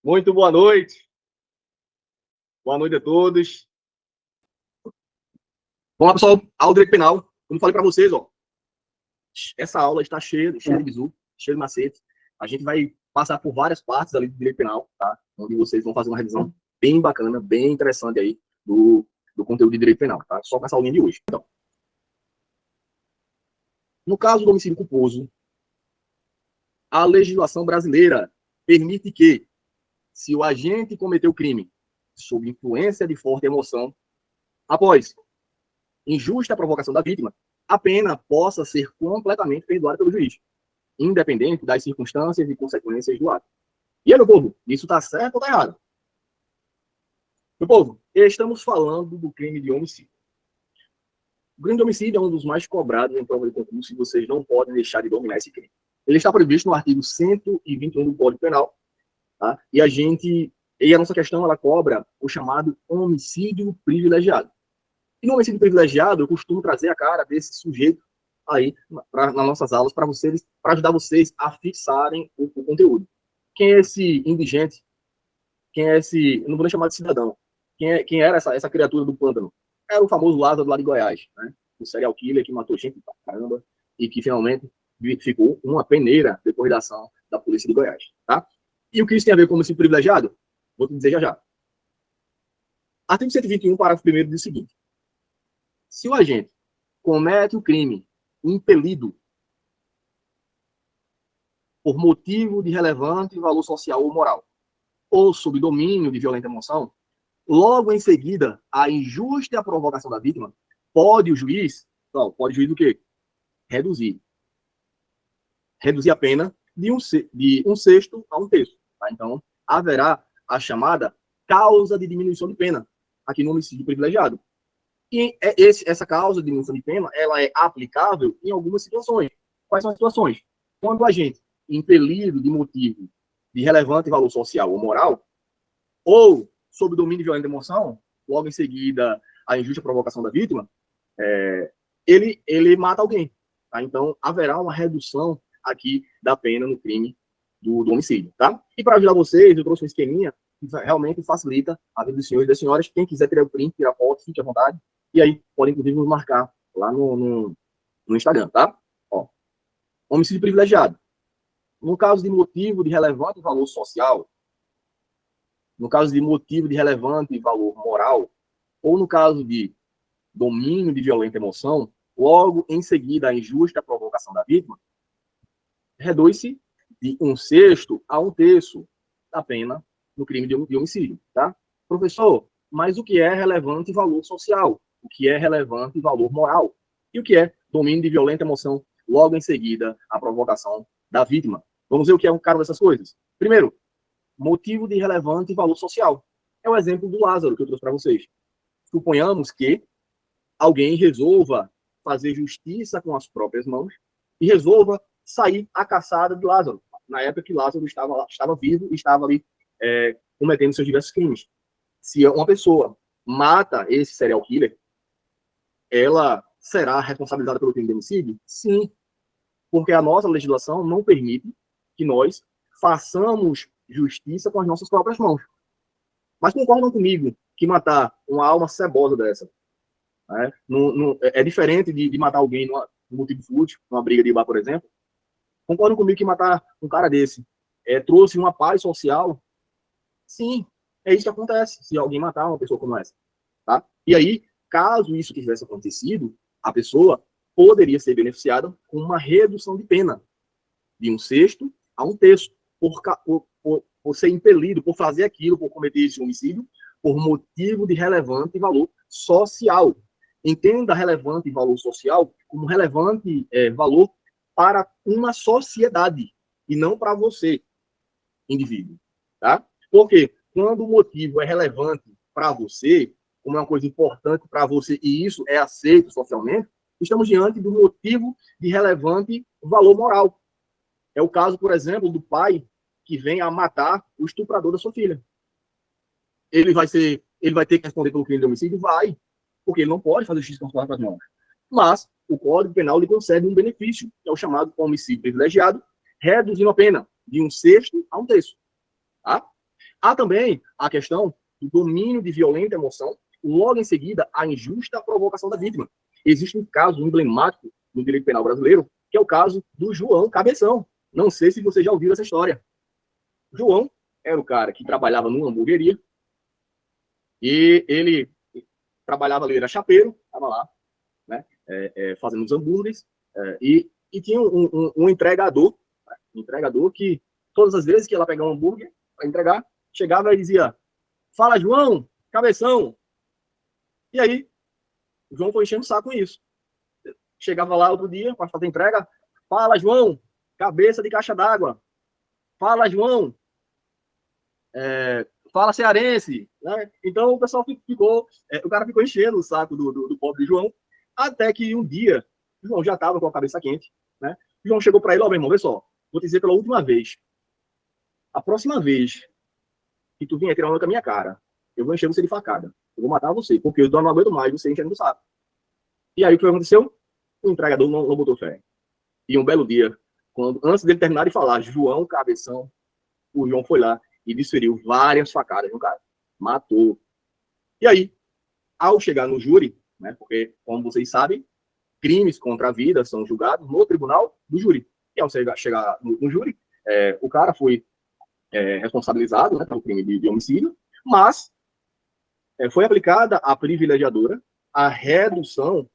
Muito boa noite. Boa noite a todos. Vamos lá, pessoal. Aula de direito penal. Como eu falei para vocês, essa aula está cheia de bizu, cheia de macete. A gente vai passar por várias partes ali do direito penal, tá? Onde vocês vão fazer uma revisão bem bacana, bem interessante aí do conteúdo de direito penal, tá? Só com essa aulinha de hoje. Então, no caso do homicídio culposo, a legislação brasileira permite que, se o agente cometeu o crime sob influência de forte emoção, após injusta provocação da vítima, a pena possa ser completamente perdoada pelo juiz, independente das circunstâncias e consequências do ato. E aí, meu povo, isso está certo ou está errado? Meu povo, estamos falando do crime de homicídio. O crime de homicídio é um dos mais cobrados em prova de concurso e vocês não podem deixar de dominar esse crime. Ele está previsto no artigo 121 do Código Penal, tá? E a nossa questão, ela cobra o chamado homicídio privilegiado. E no homicídio privilegiado, eu costumo trazer a cara desse sujeito aí nas nossas aulas para ajudar vocês a fixarem o conteúdo. Quem é esse indigente? Quem é esse, eu não vou nem chamar de cidadão, quem era essa criatura do pântano? Era o famoso Lázaro lá de Goiás, né? O serial killer que matou gente pra caramba e que finalmente ficou uma peneira depois da ação da polícia de Goiás, tá? E o que isso tem a ver com o homicídio privilegiado? Vou te dizer já já. Artigo 121, parágrafo 1º, diz o seguinte: se o agente comete o crime impelido por motivo de relevante valor social ou moral, ou sob domínio de violenta emoção, logo em seguida, a injusta provocação da vítima, pode o juiz o quê? Reduzir a pena de um sexto a um terço. Tá? Então, haverá a chamada causa de diminuição de pena, aqui no homicídio privilegiado. E essa causa de diminuição de pena, ela é aplicável em algumas situações. Quais são as situações? Quando o agente, impelido de motivo de relevante valor social ou moral, ou sob domínio violento de emoção, logo em seguida a injusta provocação da vítima, ele mata alguém. Tá? Então, haverá uma redução aqui da pena no crime do homicídio. Tá? E para ajudar vocês, eu trouxe um esqueminha que realmente facilita a vida dos senhores e das senhoras. Quem quiser tirar o print, tirar foto, fique à vontade. E aí, pode inclusive nos marcar lá no Instagram, tá? Ó, homicídio privilegiado. No caso de motivo de relevante valor social, no caso de motivo de relevante valor moral, ou no caso de domínio de violenta emoção, logo em seguida a injusta provocação da vítima, reduz-se de um sexto a um terço da pena no crime de homicídio, tá? Professor, mas o que é relevante valor social? O que é relevante valor moral? E o que é domínio de violenta emoção logo em seguida a provocação da vítima? Vamos ver o que é um cara dessas coisas. Primeiro, motivo de relevante valor social. É o exemplo do Lázaro que eu trouxe para vocês. Suponhamos que alguém resolva fazer justiça com as próprias mãos e resolva sair à caçada de Lázaro, na época que Lázaro estava vivo e estava ali cometendo seus diversos crimes. Se uma pessoa mata esse serial killer, ela será responsabilizada pelo crime de homicídio? Sim, porque a nossa legislação não permite que nós façamos justiça com as nossas próprias mãos. Mas concordam comigo que matar uma alma cebosa dessa é diferente de matar alguém num motivo fútil, numa briga de bar, por exemplo? Concordam comigo que matar um cara desse trouxe uma paz social? Sim, é isso que acontece se alguém matar uma pessoa como essa. Tá? E aí, caso isso tivesse acontecido, a pessoa poderia ser beneficiada com uma redução de pena de um sexto a um terço, por ser impelido, por fazer aquilo, por cometer esse homicídio, por motivo de relevante valor social. Entenda relevante valor social como relevante valor para uma sociedade e não para você, indivíduo. Tá? Porque quando o motivo é relevante para você, como é uma coisa importante para você e isso é aceito socialmente, estamos diante do motivo de relevante valor moral. É o caso, por exemplo, do pai que vem a matar o estuprador da sua filha. Ele vai ter que responder pelo crime de homicídio? Vai, porque ele não pode fazer justiça com as próprias mãos. Mas o Código Penal lhe concede um benefício, que é o chamado homicídio privilegiado, reduzindo a pena de um sexto a um terço. Tá? Há também a questão do domínio de violenta emoção, logo em seguida, a injusta provocação da vítima. Existe um caso emblemático no direito penal brasileiro, que é o caso do João Cabeção. Não sei se você já ouviu essa história. João era o cara que trabalhava numa hamburgueria, e ele trabalhava ali, era chapeiro, estava lá, né, fazendo os hambúrgueres, e tinha um entregador que, todas as vezes que ela pegava um hambúrguer para entregar, chegava e dizia: fala, João, Cabeção. E aí, o João foi enchendo o saco com isso. Chegava lá outro dia para fazer entrega: fala, João, cabeça de caixa d'água. Fala, João, fala, cearense. Né? Então, o pessoal o cara ficou enchendo o saco do pobre João, até que um dia, o João já estava com a cabeça quente, né? O João chegou para ele: ó, meu irmão, vê só, vou te dizer pela última vez, a próxima vez que tu vier tirar onda com a minha cara, eu vou encher você de facada. Eu vou matar você, porque eu não aguento mais você enchendo o saco. E aí, o que aconteceu? O entregador não botou fé. E um belo dia, antes dele terminar de falar, João Cabeção, o João foi lá e desferiu várias facadas no cara. Matou. E aí, ao chegar no júri, né, porque, como vocês sabem, crimes contra a vida são julgados no tribunal do júri. E ao chegar no júri, o cara foi responsabilizado, né, pelo crime de homicídio, mas foi aplicada a privilegiadora, a redução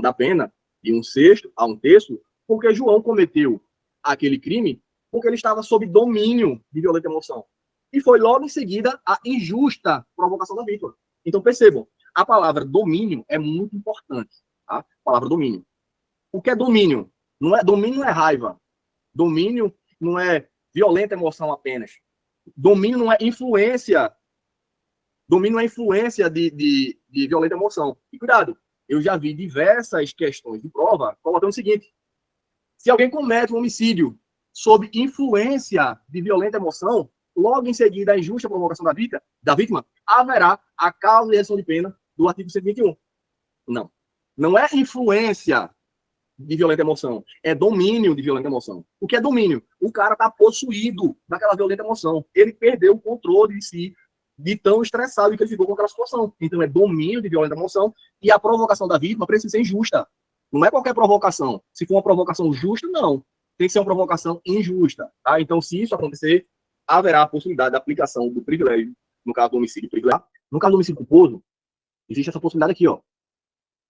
da pena de 1/6 a 1/3, porque João cometeu aquele crime porque ele estava sob domínio de violenta emoção. E foi logo em seguida a injusta provocação da vítima. Então, percebam, a palavra domínio é muito importante. Tá? A palavra domínio. O que é domínio? Domínio não é raiva. Domínio não é violenta emoção apenas. Domínio não é influência. Domínio não é influência de violenta emoção. E cuidado, eu já vi diversas questões de prova colocando o seguinte: se alguém comete um homicídio sob influência de violenta emoção, logo em seguida a injusta provocação da vítima, haverá a causa de redução de pena do artigo 121. Não. Não é influência de violenta emoção, é domínio de violenta emoção. O que é domínio? O cara está possuído daquela violenta emoção. Ele perdeu o controle de si, de tão estressado que ele ficou com aquela situação. Então é domínio de violenta emoção, e a provocação da vítima precisa ser injusta. Não é qualquer provocação. Se for uma provocação justa, não. Tem que ser uma provocação injusta. Tá? Então, se isso acontecer, haverá a possibilidade da aplicação do privilégio, no caso do homicídio privilegiado. No caso do homicídio culposo, existe essa possibilidade aqui, ó.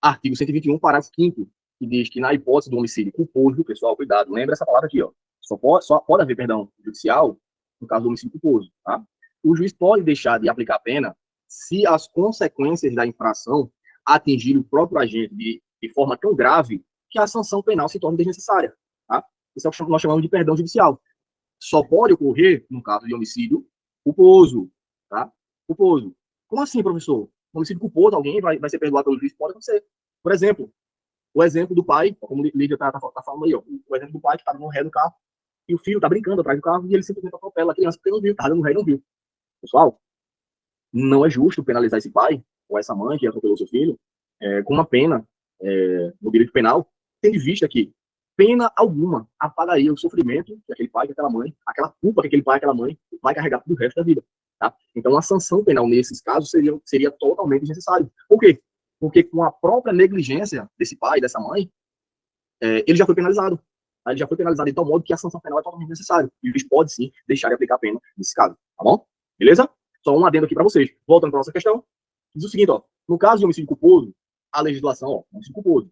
Artigo 121, parágrafo 5º, que diz que na hipótese do homicídio culposo, pessoal, cuidado, lembra essa palavra aqui, ó. Só pode haver perdão judicial no caso do homicídio culposo, tá? O juiz pode deixar de aplicar a pena se as consequências da infração atingirem o próprio agente de forma tão grave que a sanção penal se torne desnecessária, tá? Isso é o que nós chamamos de perdão judicial. Só pode ocorrer no caso de homicídio culposo, tá? Culposo. Como assim, professor? Homicídio culposo, alguém vai ser perdoado pelo juiz? Pode acontecer. Por exemplo, o exemplo do pai, como Lídia tá falando aí, ó, o exemplo do pai que estava no ré do carro, e o filho está brincando atrás do carro, e ele simplesmente atropela a criança porque não viu, estava no ré e não viu. Pessoal, não é justo penalizar esse pai ou essa mãe que atropelou seu filho com uma pena no direito penal, tendo em vista que pena alguma apagaria o sofrimento que aquele pai, que aquela mãe, aquela culpa que aquele pai, aquela mãe vai carregar pro resto da vida. Tá? Então, a sanção penal nesses casos seria totalmente desnecessário. Por quê? Porque com a própria negligência desse pai, dessa mãe, ele já foi penalizado. Tá? Ele já foi penalizado de tal modo que a sanção penal é totalmente necessária. E o juiz pode, sim, deixar de aplicar a pena nesse caso. Tá bom? Beleza? Só um adendo aqui para vocês. Voltando para nossa questão. Diz o seguinte, ó. No caso de homicídio culposo, a legislação, ó, homicídio culposo.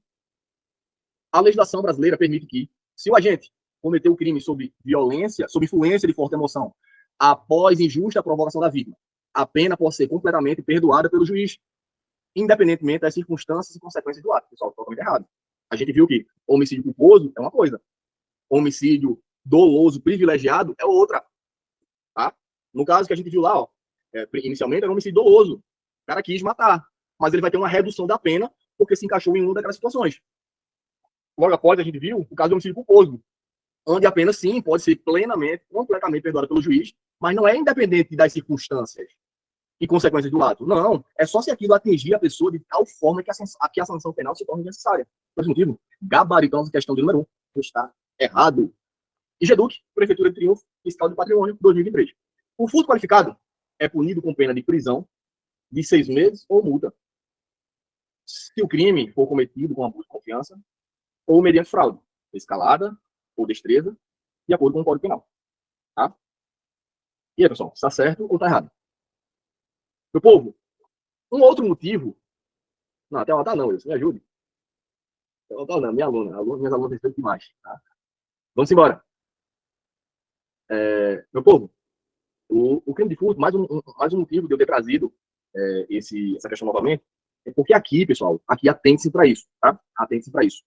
A legislação brasileira permite que, se o agente cometeu o crime sob violência, sob influência de forte emoção, após injusta provocação da vítima, a pena pode ser completamente perdoada pelo juiz, independentemente das circunstâncias e consequências do ato. Pessoal, totalmente errado. A gente viu que homicídio culposo é uma coisa, homicídio doloso privilegiado é outra. Tá? No caso que a gente viu lá, ó, inicialmente era um homicídio doloso. O cara quis matar, mas ele vai ter uma redução da pena porque se encaixou em uma daquelas situações. Logo após, a gente viu o caso de homicídio culposo, onde a pena, sim, pode ser plenamente, completamente perdoada pelo juiz, mas não é independente das circunstâncias e consequências do ato. Não, é só se aquilo atingir a pessoa de tal forma que a sanção penal se torne necessária. Por esse motivo, gabaritamos a questão de número 1, que está errado. E GEDUC, Prefeitura de Triunfo, Fiscal de Patrimônio, 2023. O furto qualificado é punido com pena de prisão de 6 meses ou multa, se o crime for cometido com abuso de confiança ou mediante fraude, escalada ou destreza, de acordo com o Código Penal. Tá? E aí, pessoal, está certo ou está errado? Meu povo, um outro motivo... Não, até ela tá não, isso me ajude. Ela tá não, minha aluna. Minhas alunas respeitam demais. Tá? Vamos embora. Meu povo, o crime de furto, mais um motivo de eu ter trazido essa questão novamente, é porque aqui, pessoal, aqui atente-se para isso, tá? Atente-se para isso.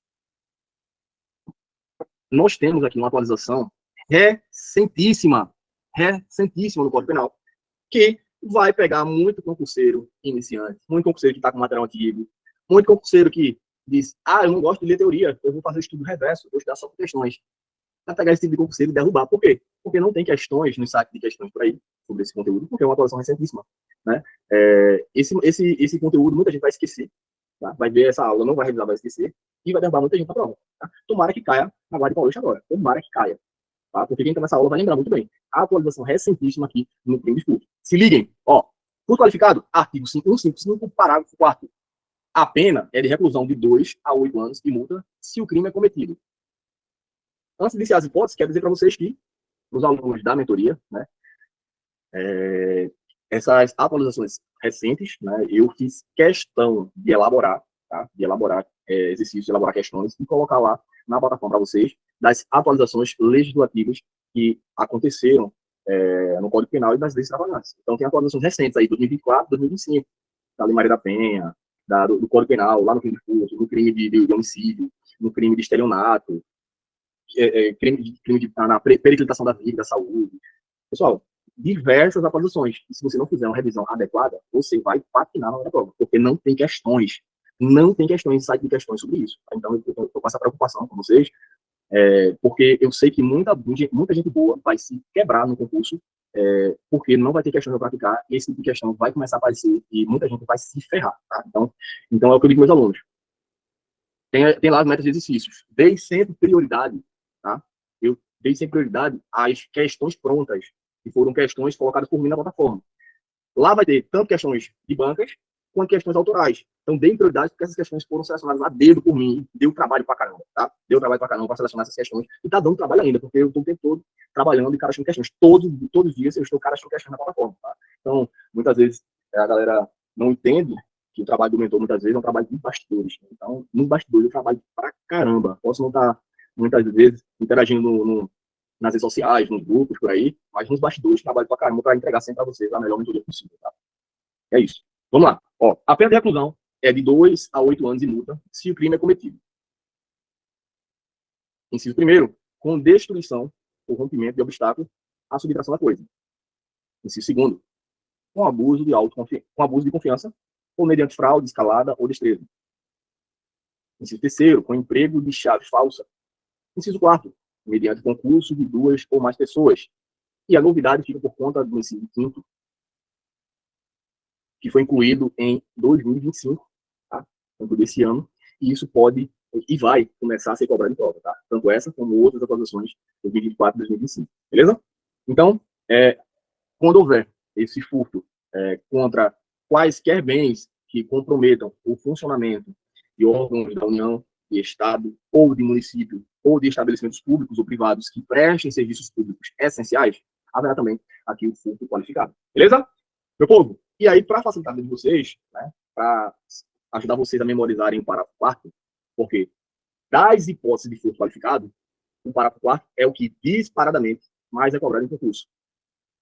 Nós temos aqui uma atualização recentíssima no Código Penal, que vai pegar muito concurseiro iniciante, muito concurseiro que está com material antigo, muito concurseiro que diz, eu não gosto de ler teoria, eu vou fazer estudo reverso, vou estudar só por questões. Vai pegar esse tipo de concurseiro e derrubar. Por quê? Porque não tem questões no site de questões por aí sobre esse conteúdo, porque é uma atualização recentíssima. Né? Esse conteúdo muita gente vai esquecer, tá? Vai ver essa aula, não vai revisar, vai esquecer, e vai derrubar muita gente na prova. Tá? Tomara que caia na Guarda Paulista agora. Tomara que caia. Tá? Porque quem está nessa aula vai lembrar muito bem. A atualização recentíssima aqui no crime de furto. Se liguem, ó. Furto qualificado, artigo 155, parágrafo 4º. A pena é de reclusão de 2 a 8 anos e multa se o crime é cometido. Antes de iniciar as hipóteses, quero dizer para vocês que, os alunos da mentoria, né, essas atualizações recentes, né, eu fiz questão de elaborar, tá? De elaborar exercícios, de elaborar questões e colocar lá na plataforma para vocês das atualizações legislativas que aconteceram no Código Penal e das leis trabalhistas. Então, tem atualizações recentes aí, 2024, 2025, da Lei Maria da Penha, do Código Penal, lá no crime de furto, no crime de homicídio, no crime de estelionato, crime na periclitação da vida, da saúde. Pessoal, diversas atualizações. E se você não fizer uma revisão adequada, você vai patinar na hora da prova, porque não tem questões. Não tem questões, site de questões sobre isso. Então, eu estou com essa preocupação com vocês, porque eu sei que muita gente boa vai se quebrar no concurso, porque não vai ter questões para praticar, e esse tipo de questão vai começar a aparecer e muita gente vai se ferrar. Tá? Então é o que eu digo aos meus alunos. Tem lá as metas de exercícios. Dei sempre prioridade, tá? Eu dei sempre prioridade às questões prontas, que foram questões colocadas por mim na plataforma. Lá vai ter tanto questões de bancas, quanto questões autorais. Então, dei prioridade porque essas questões foram selecionadas lá dedo por mim. Deu trabalho pra caramba, tá? Deu trabalho pra caramba para selecionar essas questões. E tá dando trabalho ainda, porque eu estou o tempo todo trabalhando e cadastrando questões. Todos os dias eu estou cadastrando questões na plataforma, tá? Então, muitas vezes, a galera não entende que o trabalho do mentor, muitas vezes, é um trabalho de bastidores. Então, nos bastidores, eu trabalho pra caramba. Posso não estar, muitas vezes, interagindo nas redes sociais, nos grupos, por aí, mas nos bastidores, trabalho pra caramba para entregar sempre a vocês a melhor mentoria possível, tá? É isso. Vamos lá. Ó, a pena de reclusão é de 2 a 8 anos de multa se o crime é cometido. Inciso primeiro, com destruição ou rompimento de obstáculo à subtração da coisa. Inciso segundo, com abuso de confiança ou mediante fraude, escalada ou destreza. Inciso terceiro, com emprego de chave falsa. Inciso quarto, mediante concurso de 2 ou mais pessoas. E a novidade fica por conta do inciso quinto, que foi incluído em 2025, tá? Dentro desse ano, e isso pode e vai começar a ser cobrado em prova, tá? Tanto essa como outras atualizações de 2024 e 2025, beleza? Então, quando houver esse furto contra quaisquer bens que comprometam o funcionamento de órgãos da União, de Estado, ou de município, ou de estabelecimentos públicos ou privados que prestem serviços públicos essenciais, haverá também aqui o furto qualificado, beleza? Meu povo, e aí, para facilitar a vida de vocês, né, para ajudar vocês a memorizarem o parágrafo 4º, porque das hipóteses de furto qualificado, o parágrafo 4º é o que disparadamente mais é cobrado em concurso.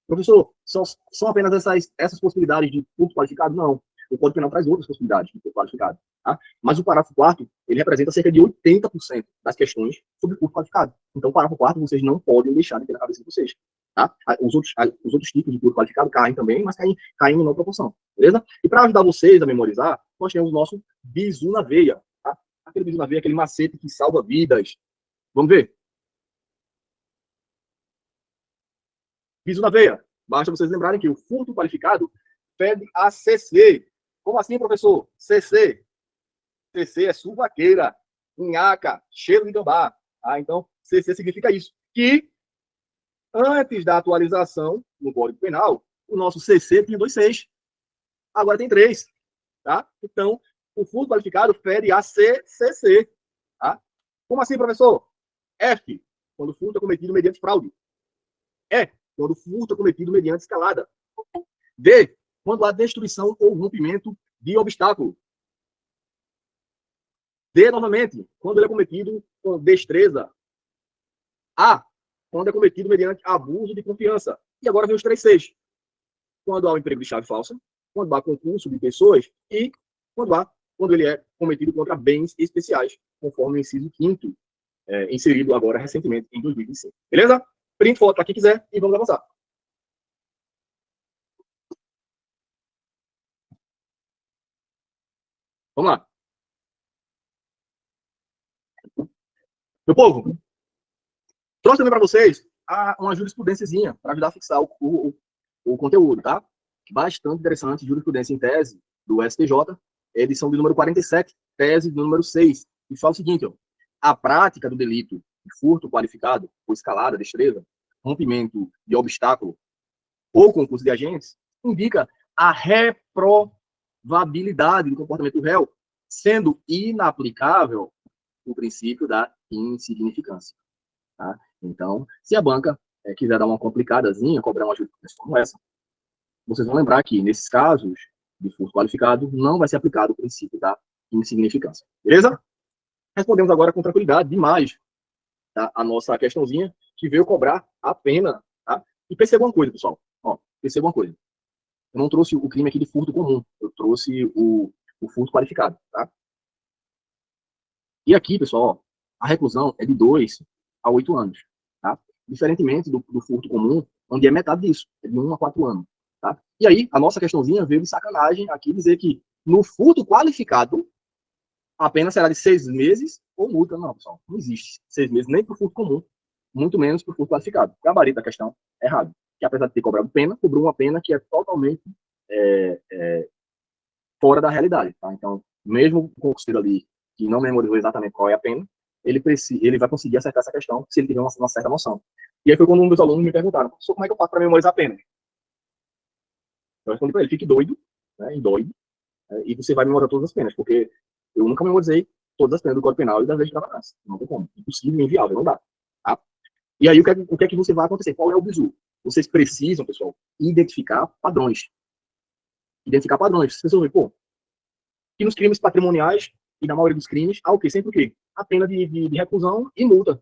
Professor, são apenas essas possibilidades de furto qualificado? Não. O Código Penal traz outras possibilidades de furto qualificado. Tá? Mas o parágrafo 4º, ele representa cerca de 80% das questões sobre furto qualificado. Então, o parágrafo 4º, vocês não podem deixar de ter na cabeça de vocês. Tá? Os outros tipos de furto qualificado caem também, mas caem em menor proporção. Beleza? E para ajudar vocês a memorizar, nós temos o nosso bizu na veia. Tá? Aquele bizu na veia, aquele macete que salva vidas. Vamos ver? Bizu na veia. Basta vocês lembrarem que o furto qualificado pede a CC. Como assim, professor? CC. CC é suvaqueira, nhaca, cheiro de gambá. Então, CC significa isso. Que Antes da atualização no Código Penal, o nosso CC tinha 2,6. Agora tem 3. Tá? Então, o furto qualificado fere a CCC. Tá? Como assim, professor? F, quando o furto é cometido mediante fraude. E, quando o furto é cometido mediante escalada. D, quando há destruição ou rompimento de obstáculo. D, novamente, quando ele é cometido com destreza. A, quando é cometido mediante abuso de confiança. E agora vem os 3 Cs. Quando há o emprego de chave falsa, quando há concurso de pessoas e quando ele é cometido contra bens especiais, conforme o inciso 5º, inserido agora recentemente em 2025. Beleza? Print foto para quem quiser e vamos avançar. Vamos lá. Meu povo, trouxe também para vocês uma jurisprudênciazinha para ajudar a fixar o conteúdo, tá? Bastante interessante, jurisprudência em tese do STJ, edição de número 47, tese de número 6, e fala o seguinte, ó, a prática do delito de furto qualificado por escalada, destreza, rompimento de obstáculo ou concurso de agentes indica a reprovabilidade do comportamento do réu, sendo inaplicável o princípio da insignificância. Tá? Então, se a banca quiser dar uma complicadazinha, cobrar uma jurisprudência como essa, vocês vão lembrar que, nesses casos de furto qualificado, não vai ser aplicado o princípio da insignificância. Beleza? Respondemos agora com tranquilidade demais, tá? A nossa questãozinha que veio cobrar a pena. Tá? E perceba uma coisa, pessoal. Ó, perceba uma coisa. Eu não trouxe o crime aqui de furto comum. Eu trouxe o furto qualificado. Tá? E aqui, pessoal, ó, a reclusão é de 2 a 8 anos. Tá? Diferentemente do furto comum, onde é metade disso, é de 1 a 4 anos. Tá? E aí, a nossa questãozinha veio de sacanagem aqui dizer que no furto qualificado, a pena será de 6 meses ou multa. Não, pessoal, não existe 6 meses nem para o furto comum, muito menos para o furto qualificado. O gabarito da questão é errado. Que apesar de ter cobrado pena, cobrou uma pena que é totalmente fora da realidade. Tá? Então, mesmo o concurseiro ali, que não memorizou exatamente qual é a pena, ele vai conseguir acertar essa questão se ele tiver uma certa noção. E aí foi quando um dos alunos me perguntaram, professor, como é que eu faço para memorizar a pena? Eu respondi para ele, fique doido, né, doido, e você vai memorizar todas as penas, porque eu nunca memorizei todas as penas do Código Penal e das leis de trabalhar. Não tem como. Impossível, inviável, não dá. Tá? E aí, o que é que você vai acontecer? Qual é o bizu? Vocês precisam, pessoal, identificar padrões. Identificar padrões. Vocês vão ver, pô, e nos crimes patrimoniais, e na maioria dos crimes, há o quê? Sempre o quê? A pena de reclusão e multa.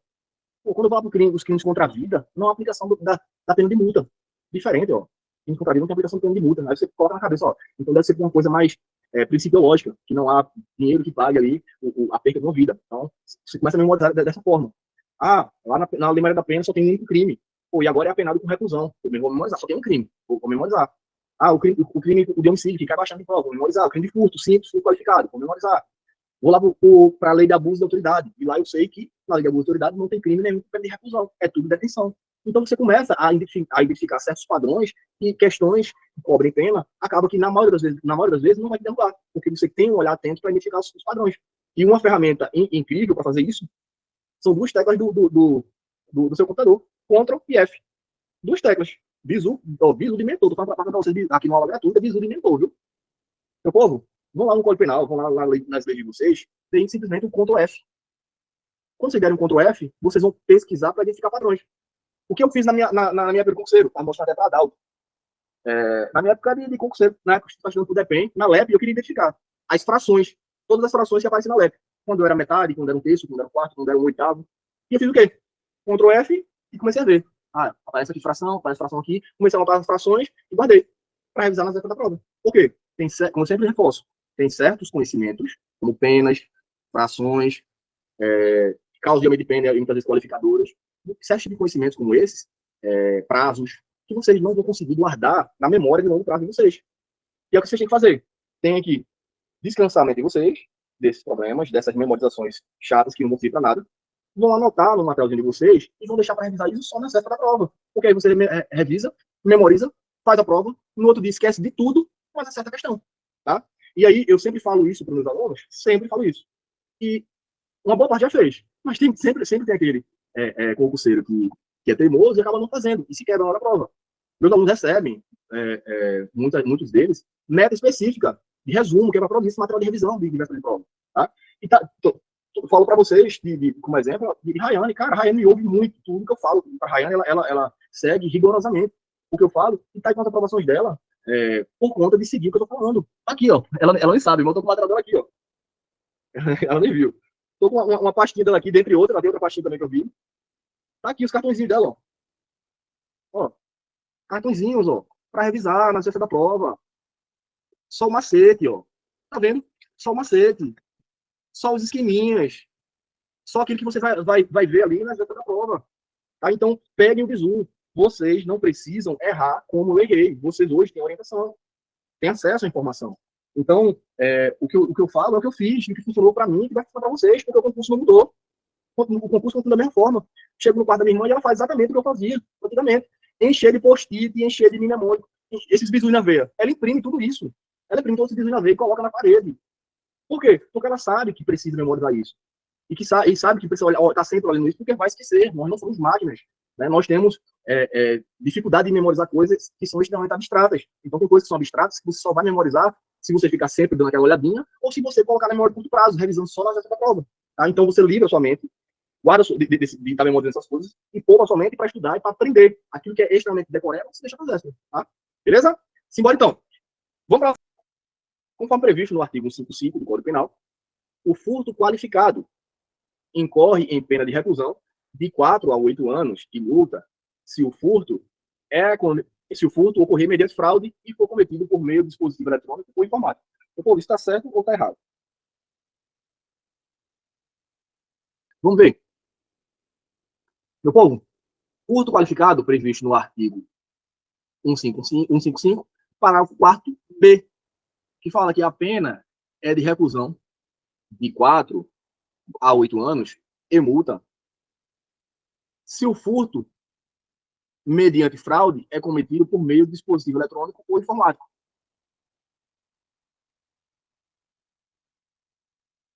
Pô, quando eu falo os crimes contra a vida, não há aplicação da pena de multa. Diferente, ó. Crimes contra a vida não tem aplicação de pena de multa. Aí você coloca na cabeça, ó. Então deve ser uma coisa mais principiológica, que não há dinheiro que pague ali a perda de uma vida. Então, você começa a memorizar dessa forma. Ah, lá na Lei Maria da Pena só tem um único crime. Pô, e agora é apenado com reclusão. Eu vou memorizar, só tem um crime. Vou memorizar. Ah, o crime de homicídio, que cai baixando de prova, vou memorizar. O crime de furto, simples, furto qualificado, vou memorizar. Vou lá para a lei de abuso de autoridade. E lá eu sei que na lei de abuso de autoridade não tem crime nenhum de reclusão. É tudo detenção. Então você começa a identificar certos padrões e questões que cobrem pena, acaba que na maioria das vezes não vai te derrubar, porque você tem um olhar atento para identificar os padrões. E uma ferramenta incrível para fazer isso são duas teclas do seu computador, Ctrl e F. Duas teclas. Bizu de mentor. Estou falando para vocês aqui numa aula gratuita, bizu de mentor, viu? Meu povo, vão lá no Código Penal, vão lá nas leis de vocês, tem simplesmente um Ctrl F. Quando vocês derem um Ctrl F, vocês vão pesquisar para identificar padrões. O que eu fiz na minha época de concurseiro, para mostrar até para Adalto. Na minha época de concurseiro, na época que eu estava estudando para o DEPEN, na LEP, eu queria identificar as frações, todas as frações que aparecem na LEP. Quando era metade, quando era um terço, quando era um quarto, quando era um oitavo. E eu fiz o quê? Ctrl F e comecei a ver. Ah, aparece aqui fração, aparece fração aqui. Comecei a anotar as frações e guardei para revisar nas épocas da prova. Por quê? Como eu sempre reforço, tem certos conhecimentos, como penas, frações, causa de aumento de pena e muitas vezes qualificadoras, certos de conhecimentos como esses, prazos, que vocês não vão conseguir guardar na memória de longo prazo de vocês. E é o que vocês têm que fazer. Tem que descansar a mente de vocês, desses problemas, dessas memorizações chatas que não vão servir para nada, vão anotar no materialzinho de vocês e vão deixar para revisar isso só na época da prova. Porque aí você revisa, memoriza, faz a prova, no outro dia esquece de tudo, mas acerta a questão. Tá? E aí eu sempre falo isso para os meus alunos, sempre falo isso. E uma boa parte já fez, mas sempre tem aquele concurseiro que que é teimoso e acaba não fazendo, e se quebra na hora da prova. Meus alunos recebem, muitos deles, meta específica de resumo, que é para produzir esse material de revisão de véspera de prova. Tá? E eu falo para vocês, como exemplo, de Rayane. Cara, a Rayane me ouve muito, tudo que eu falo. A Rayane, ela segue rigorosamente o que eu falo, e tá com as aprovações dela por conta de seguir o que eu tô falando. Aqui, ó, ela nem sabe, mas eu tô com o material dela aqui, ó. Ela nem viu. Tô com uma pastinha dela aqui, dentre outras, ela tem outra pastinha também que eu vi. Tá aqui os cartõezinhos dela, ó. Ó, cartõezinhos, ó, para revisar na sexta da prova. Só o macete, ó. Tá vendo? Só o macete. Só os esqueminhas. Só aquilo que você vai ver ali na sexta da prova. Tá? Então, peguem o bizu. Vocês não precisam errar como eu errei. Vocês hoje têm orientação, têm acesso à informação. Então, o que eu falo é o que eu fiz, o que funcionou para mim, que vai funcionar para vocês, porque o concurso não mudou. O concurso continua da mesma forma. Chego no quarto da minha irmã e ela faz exatamente o que eu fazia antigamente. Encher de post-it e encher de mnemônico. Esses bisus na veia. Ela imprime tudo isso. Ela imprime todos esses bisus na veia e coloca na parede. Por quê? Porque ela sabe que precisa memorizar isso. E sabe que precisa estar sempre olhando isso, porque vai esquecer. Nós não somos máquinas. Né? Nós temos dificuldade de memorizar coisas que são extremamente abstratas. Então, tem coisas que são abstratas que você só vai memorizar se você ficar sempre dando aquela olhadinha, ou se você colocar na memória de curto prazo, revisando só na véspera da prova. Tá? Então, você livra a sua mente, guarda de estar memorizando essas coisas, e poupa a sua mente para estudar e para aprender. Aquilo que é extremamente decorado, você deixa fazer. Tá? Beleza? Simbora, então. Vamos para. Conforme previsto no artigo 155 do Código Penal, o furto qualificado incorre em pena de reclusão de 4 a 8 anos e multa se o furto ocorrer mediante fraude e for cometido por meio do dispositivo eletrônico ou informático. Então, isso está certo ou está errado? Vamos ver. Meu povo, furto qualificado previsto no artigo 155, parágrafo 4b, que fala que a pena é de reclusão de 4 a 8 anos e multa se o furto mediante fraude é cometido por meio do dispositivo eletrônico ou informático,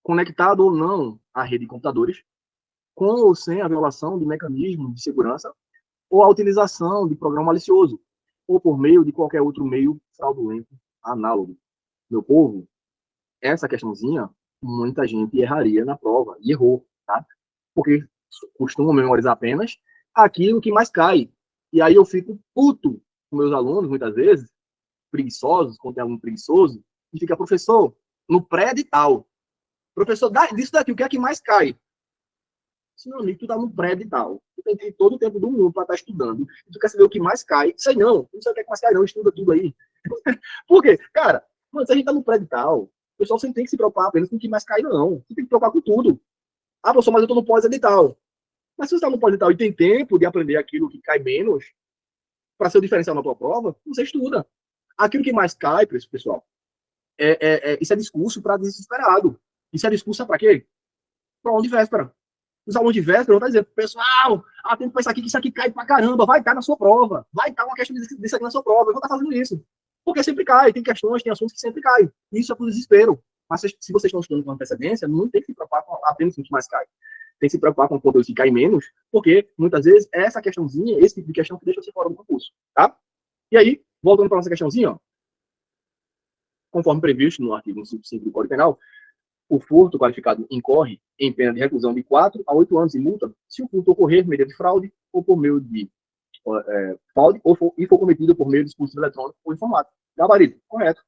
conectado ou não à rede de computadores, com ou sem a violação de mecanismos de segurança ou a utilização de programa malicioso, ou por meio de qualquer outro meio fraudulento análogo. Meu povo, essa questãozinha, muita gente erraria na prova, e errou, tá? Porque costumam memorizar apenas aquilo que mais cai. E aí eu fico puto com meus alunos, muitas vezes, preguiçosos, quando tem aluno preguiçoso, e fica, professor, no pré-edital. Professor, disso daqui, o que é que mais cai? Meu amigo, tu tá no pré-edital. Tu tem todo o tempo do mundo para estar estudando. E tu quer saber o que mais cai? Sei não sei o que é que mais cai, não. Estuda tudo aí. Por quê? Cara, mano, se a gente tá no pré-edital, o pessoal sempre tem que se preocupar apenas com o que mais cai, não. Você tem que se preocupar com tudo. Ah, professor, mas eu tô no pós-edital. Mas se você tá no pós-edital e tem tempo de aprender aquilo que cai menos, para ser o diferencial na tua prova, você estuda. Aquilo que mais cai, pessoal, isso é discurso para desesperado. Isso é discurso para quê? Para onde véspera. Os alunos de véspera vão dizer, pessoal, tem que pensar aqui que isso aqui cai pra caramba, vai estar na sua prova, vai estar uma questão disso aqui na sua prova, eu vou estar fazendo isso. Porque sempre cai, tem questões, tem assuntos que sempre caem. Isso é por desespero. Mas se vocês estão estudando com antecedência, não tem que se preocupar com apenas o que mais cai. Tem que se preocupar com o conteúdo que cai menos, porque muitas vezes é essa questãozinha, esse tipo de questão que deixa você fora do concurso, tá? E aí, voltando para nossa questãozinha, ó, conforme previsto no artigo 155 do Código Penal, o furto qualificado incorre em pena de reclusão de 4 a 8 anos e multa se o furto ocorrer mediante fraude ou por meio de fraude e for cometido por meio de dispositivo eletrônico ou informático. Gabarito, correto.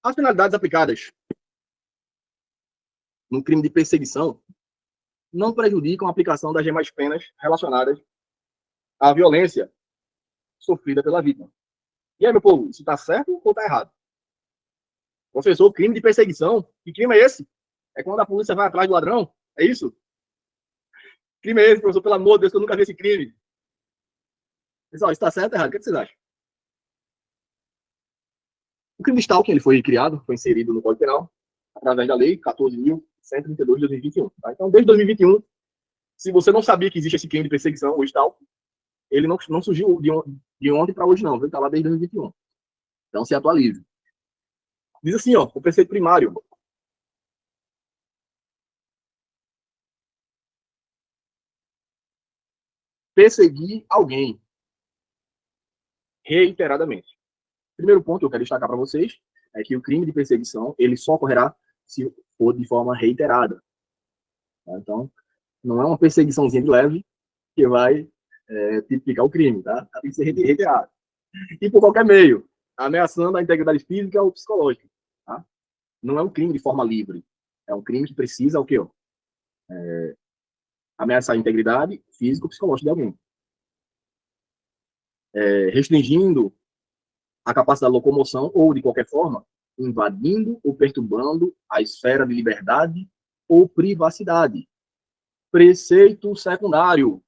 As penalidades aplicadas no crime de perseguição não prejudicam a aplicação das demais penas relacionadas à violência sofrida pela vítima. E aí, meu povo, isso está certo ou está errado? Professor, crime de perseguição? Que crime é esse? É quando a polícia vai atrás do ladrão? É isso? Que crime é esse, professor? Pelo amor de Deus, que eu nunca vi esse crime. Pessoal, isso está certo ou errado? O que vocês acham? O crime de stalking ele foi criado, foi inserido no Código Penal, através da Lei 14.132 de 2021. Tá? Então, desde 2021, se você não sabia que existe esse crime de perseguição, o stalking, ele não surgiu de ontem para hoje, não. Ele está lá desde 2021. Então, se atualize. Diz assim, ó, o preceito primário. perseguir alguém reiteradamente. Primeiro ponto que eu quero destacar para vocês é que o crime de perseguição ele só ocorrerá se for de forma reiterada. Tá? Então, não é uma perseguiçãozinha de leve que vai tipificar o crime, tá? Tem que ser reiterado. E por qualquer meio, ameaçando a integridade física ou psicológica. Tá? Não é um crime de forma livre. É um crime que precisa o quê? Ameaçar a integridade física ou psicológica de alguém. Restringindo a capacidade de locomoção ou, de qualquer forma, invadindo ou perturbando a esfera de liberdade ou privacidade. Preceito secundário.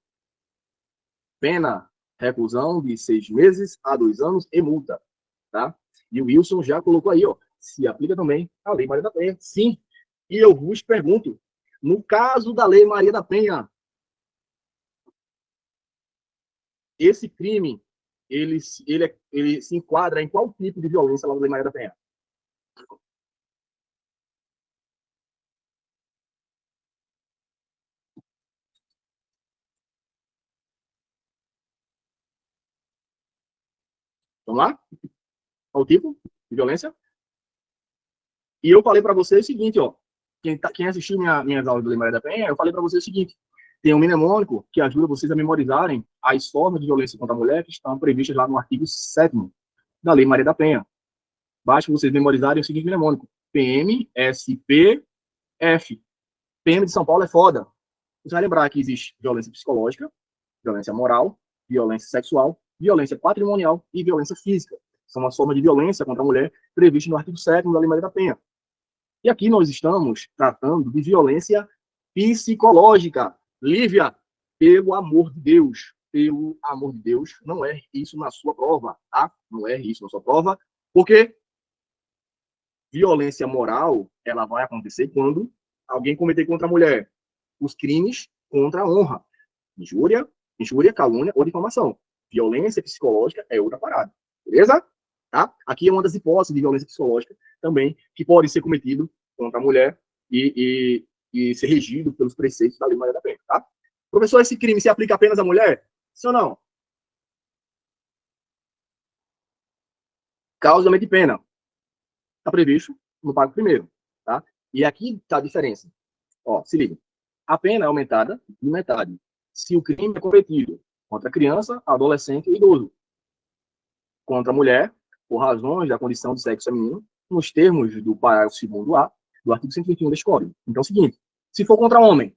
Pena, reclusão de 6 meses a 2 anos e multa. Tá? E o Wilson já colocou aí, ó, se aplica também a Lei Maria da Penha. Sim. E eu vos pergunto, no caso da Lei Maria da Penha, esse crime, ele se enquadra em qual tipo de violência lá da Lei Maria da Penha? Vamos lá? Qual tipo de violência? E eu falei para você o seguinte, ó, quem assistiu minhas aulas da Lei Maria da Penha, eu falei para você o seguinte, tem um mnemônico que ajuda vocês a memorizarem as formas de violência contra a mulher que estão previstas lá no artigo 7º da Lei Maria da Penha. Basta vocês memorizarem o seguinte mnemônico, PMSPF. PM de São Paulo é foda. Você vai lembrar que existe violência psicológica, violência moral, violência sexual, violência patrimonial e violência física. São as formas de violência contra a mulher previstas no artigo 7º da Lei Maria da Penha. E aqui nós estamos tratando de violência psicológica. Lívia, pelo amor de Deus, não é isso na sua prova, tá? Não é isso na sua prova, porque violência moral, ela vai acontecer quando alguém cometer contra a mulher os crimes contra a honra. Injúria, calúnia ou difamação. Violência psicológica é outra parada. Beleza? Tá? Aqui é uma das hipóteses de violência psicológica também que pode ser cometido contra a mulher e ser regido pelos preceitos da Lei Maria da Penha. Tá? Professor, esse crime se aplica apenas à mulher? Sim ou não? Causa de pena. Está previsto no parágrafo primeiro. Tá? E aqui está a diferença. Ó, se liga. A pena é aumentada de metade se o crime é cometido contra criança, adolescente e idoso. Contra a mulher, por razões da condição de sexo feminino, nos termos do parágrafo 2º-A do artigo 121 deste Código. Então é o seguinte, se for contra homem,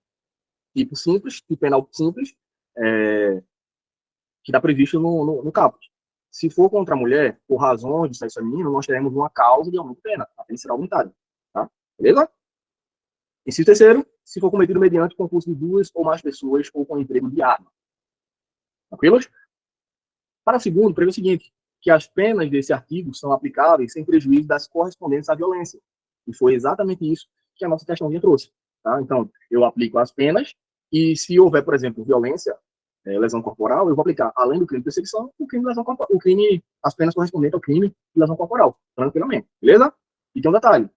tipo simples, tipo penal simples, que está previsto no caput. Se for contra a mulher, por razões de sexo feminino, nós teremos uma causa de aumento de pena. A pena será aumentada. Tá? Beleza? Inciso terceiro, se for cometido mediante concurso de 2 ou mais pessoas ou com emprego de arma. Tranquilos? Para o segundo, prevê o seguinte, que as penas desse artigo são aplicáveis sem prejuízo das correspondentes à violência. E foi exatamente isso que a nossa questãozinha trouxe. Tá? Então, eu aplico as penas e se houver, por exemplo, violência, lesão corporal, eu vou aplicar, além do crime de perseguição, o crime de lesão corporal, as penas correspondentes ao crime de lesão corporal, tranquilamente. Beleza? E tem um detalhe,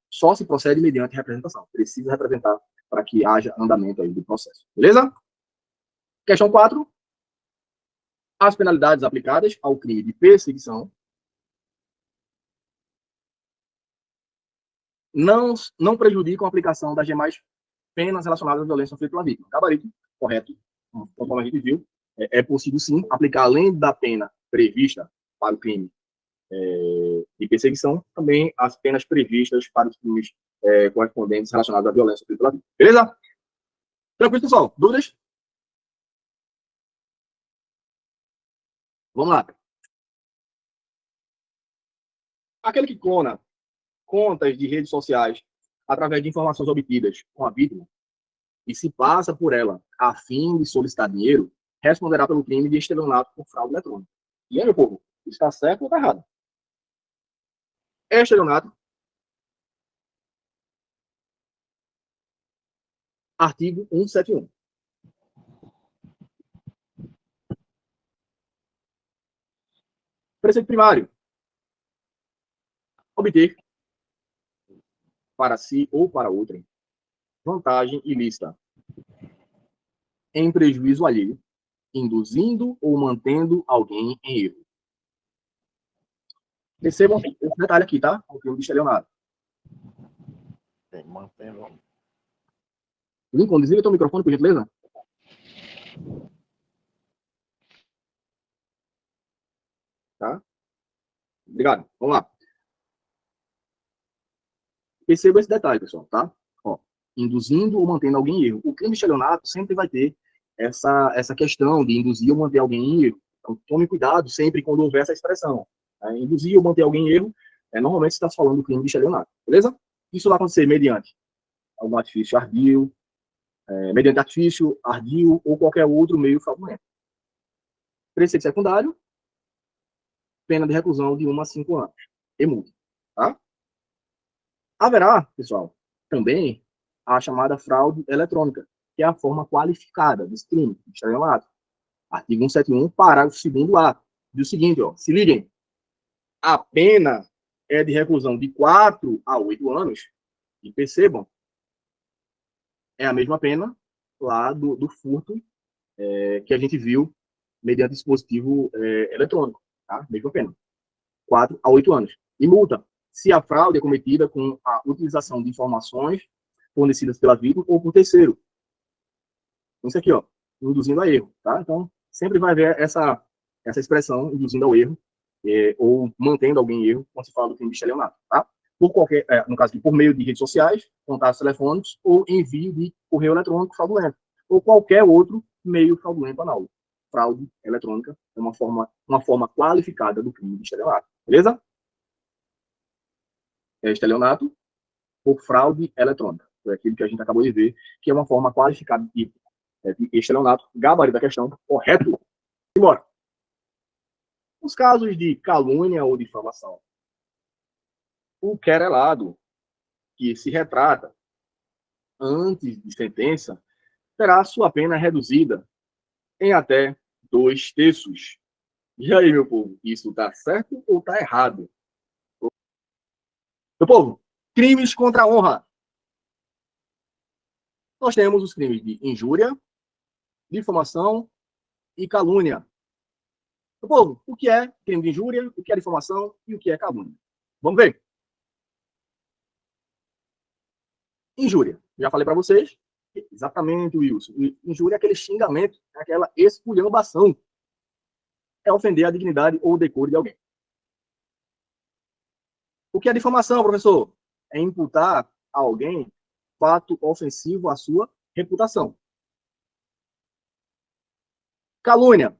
só se procede mediante representação. Precisa representar para que haja andamento aí do processo. Beleza? Questão 4. As penalidades aplicadas ao crime de perseguição não prejudicam a aplicação das demais penas relacionadas à violência feita pela vítima. Gabarito, correto. Como a gente viu, é possível sim aplicar, além da pena prevista para o crime de perseguição, também as penas previstas para os crimes correspondentes relacionados à violência feita pela vítima. Beleza? Tranquilo, pessoal? Dúvidas? Vamos lá. Aquele que clona contas de redes sociais através de informações obtidas com a vítima e se passa por ela a fim de solicitar dinheiro, responderá pelo crime de estelionato por fraude eletrônica. E aí, meu povo, está certo ou está errado? Estelionato, artigo 171. Preceito primário. Obter para si ou para outrem vantagem ilícita em prejuízo alheio induzindo ou mantendo alguém em erro. Percebam esse detalhe aqui, tá? O crime de estelionato. Mantendo. Lincoln, desliga teu microfone, por gentileza. Tá? Obrigado. Vamos lá. Perceba esse detalhe, pessoal, tá? Ó, induzindo ou mantendo alguém em erro. O crime de estelionato sempre vai ter essa questão de induzir ou manter alguém em erro. Então, tome cuidado sempre quando houver essa expressão. Tá? Induzir ou manter alguém em erro, normalmente você está falando do crime de estelionato, beleza? Isso vai acontecer mediante algum artifício ardil, mediante artifício ardil ou qualquer outro meio fraudulento. Preceito secundário, pena de reclusão de 1 a 5 anos. E multa, tá? Haverá, pessoal, também a chamada fraude eletrônica, que é a forma qualificada desse crime, de estelionato. Artigo 171, parágrafo 2º-A. Diz o seguinte, ó, se liguem, a pena é de reclusão de 4 a 8 anos, e percebam, é a mesma pena lá do furto que a gente viu mediante dispositivo eletrônico, tá? Mesma pena. 4 a 8 anos. E multa, se a fraude é cometida com a utilização de informações fornecidas pela vítima ou por terceiro. Isso aqui, ó, induzindo a erro, tá? Então, sempre vai haver essa expressão, induzindo ao erro, ou mantendo alguém em erro, quando se fala do crime de estelionato, tá? Por qualquer, no caso aqui, por meio de redes sociais, contatos telefônicos, ou envio de correio eletrônico fraudulento, ou qualquer outro meio fraudulento análogo. Fraude eletrônica é uma forma qualificada do crime de estelionato, beleza? Estelionato por fraude eletrônica. Foi aquilo que a gente acabou de ver, que é uma forma qualificada de estelionato. Gabarito da questão, correto? Embora. Os casos de calúnia ou difamação, o querelado que se retrata antes de sentença terá sua pena reduzida em até 2/3. E aí, meu povo, isso está certo ou está errado? Meu povo, crimes contra a honra. Nós temos os crimes de injúria, difamação e calúnia. Meu povo, o que é crime de injúria, o que é difamação e o que é calúnia? Vamos ver. Injúria. Já falei para vocês. Exatamente, Wilson. Injúria é aquele xingamento, é aquela esculhambação. É ofender a dignidade ou o decoro de alguém. O que é difamação, professor? É imputar a alguém fato ofensivo à sua reputação. Calúnia.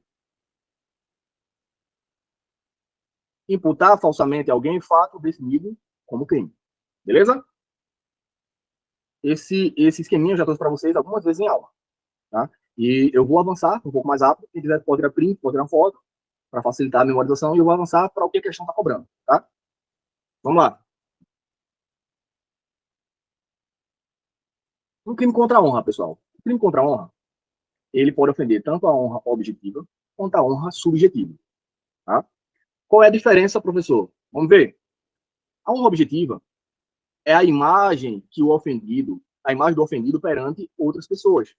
Imputar falsamente a alguém fato definido como crime. Beleza? Esse esqueminha eu já trouxe para vocês algumas vezes em aula. Tá? E eu vou avançar um pouco mais rápido. Quem quiser pode tirar print, pode tirar foto, para facilitar a memorização, e eu vou avançar para o que a questão está cobrando. Tá? Vamos lá. Um crime contra a honra, pessoal. O crime contra a honra, ele pode ofender tanto a honra objetiva quanto a honra subjetiva. Tá? Qual é a diferença, professor? Vamos ver. A honra objetiva é a imagem a imagem do ofendido perante outras pessoas.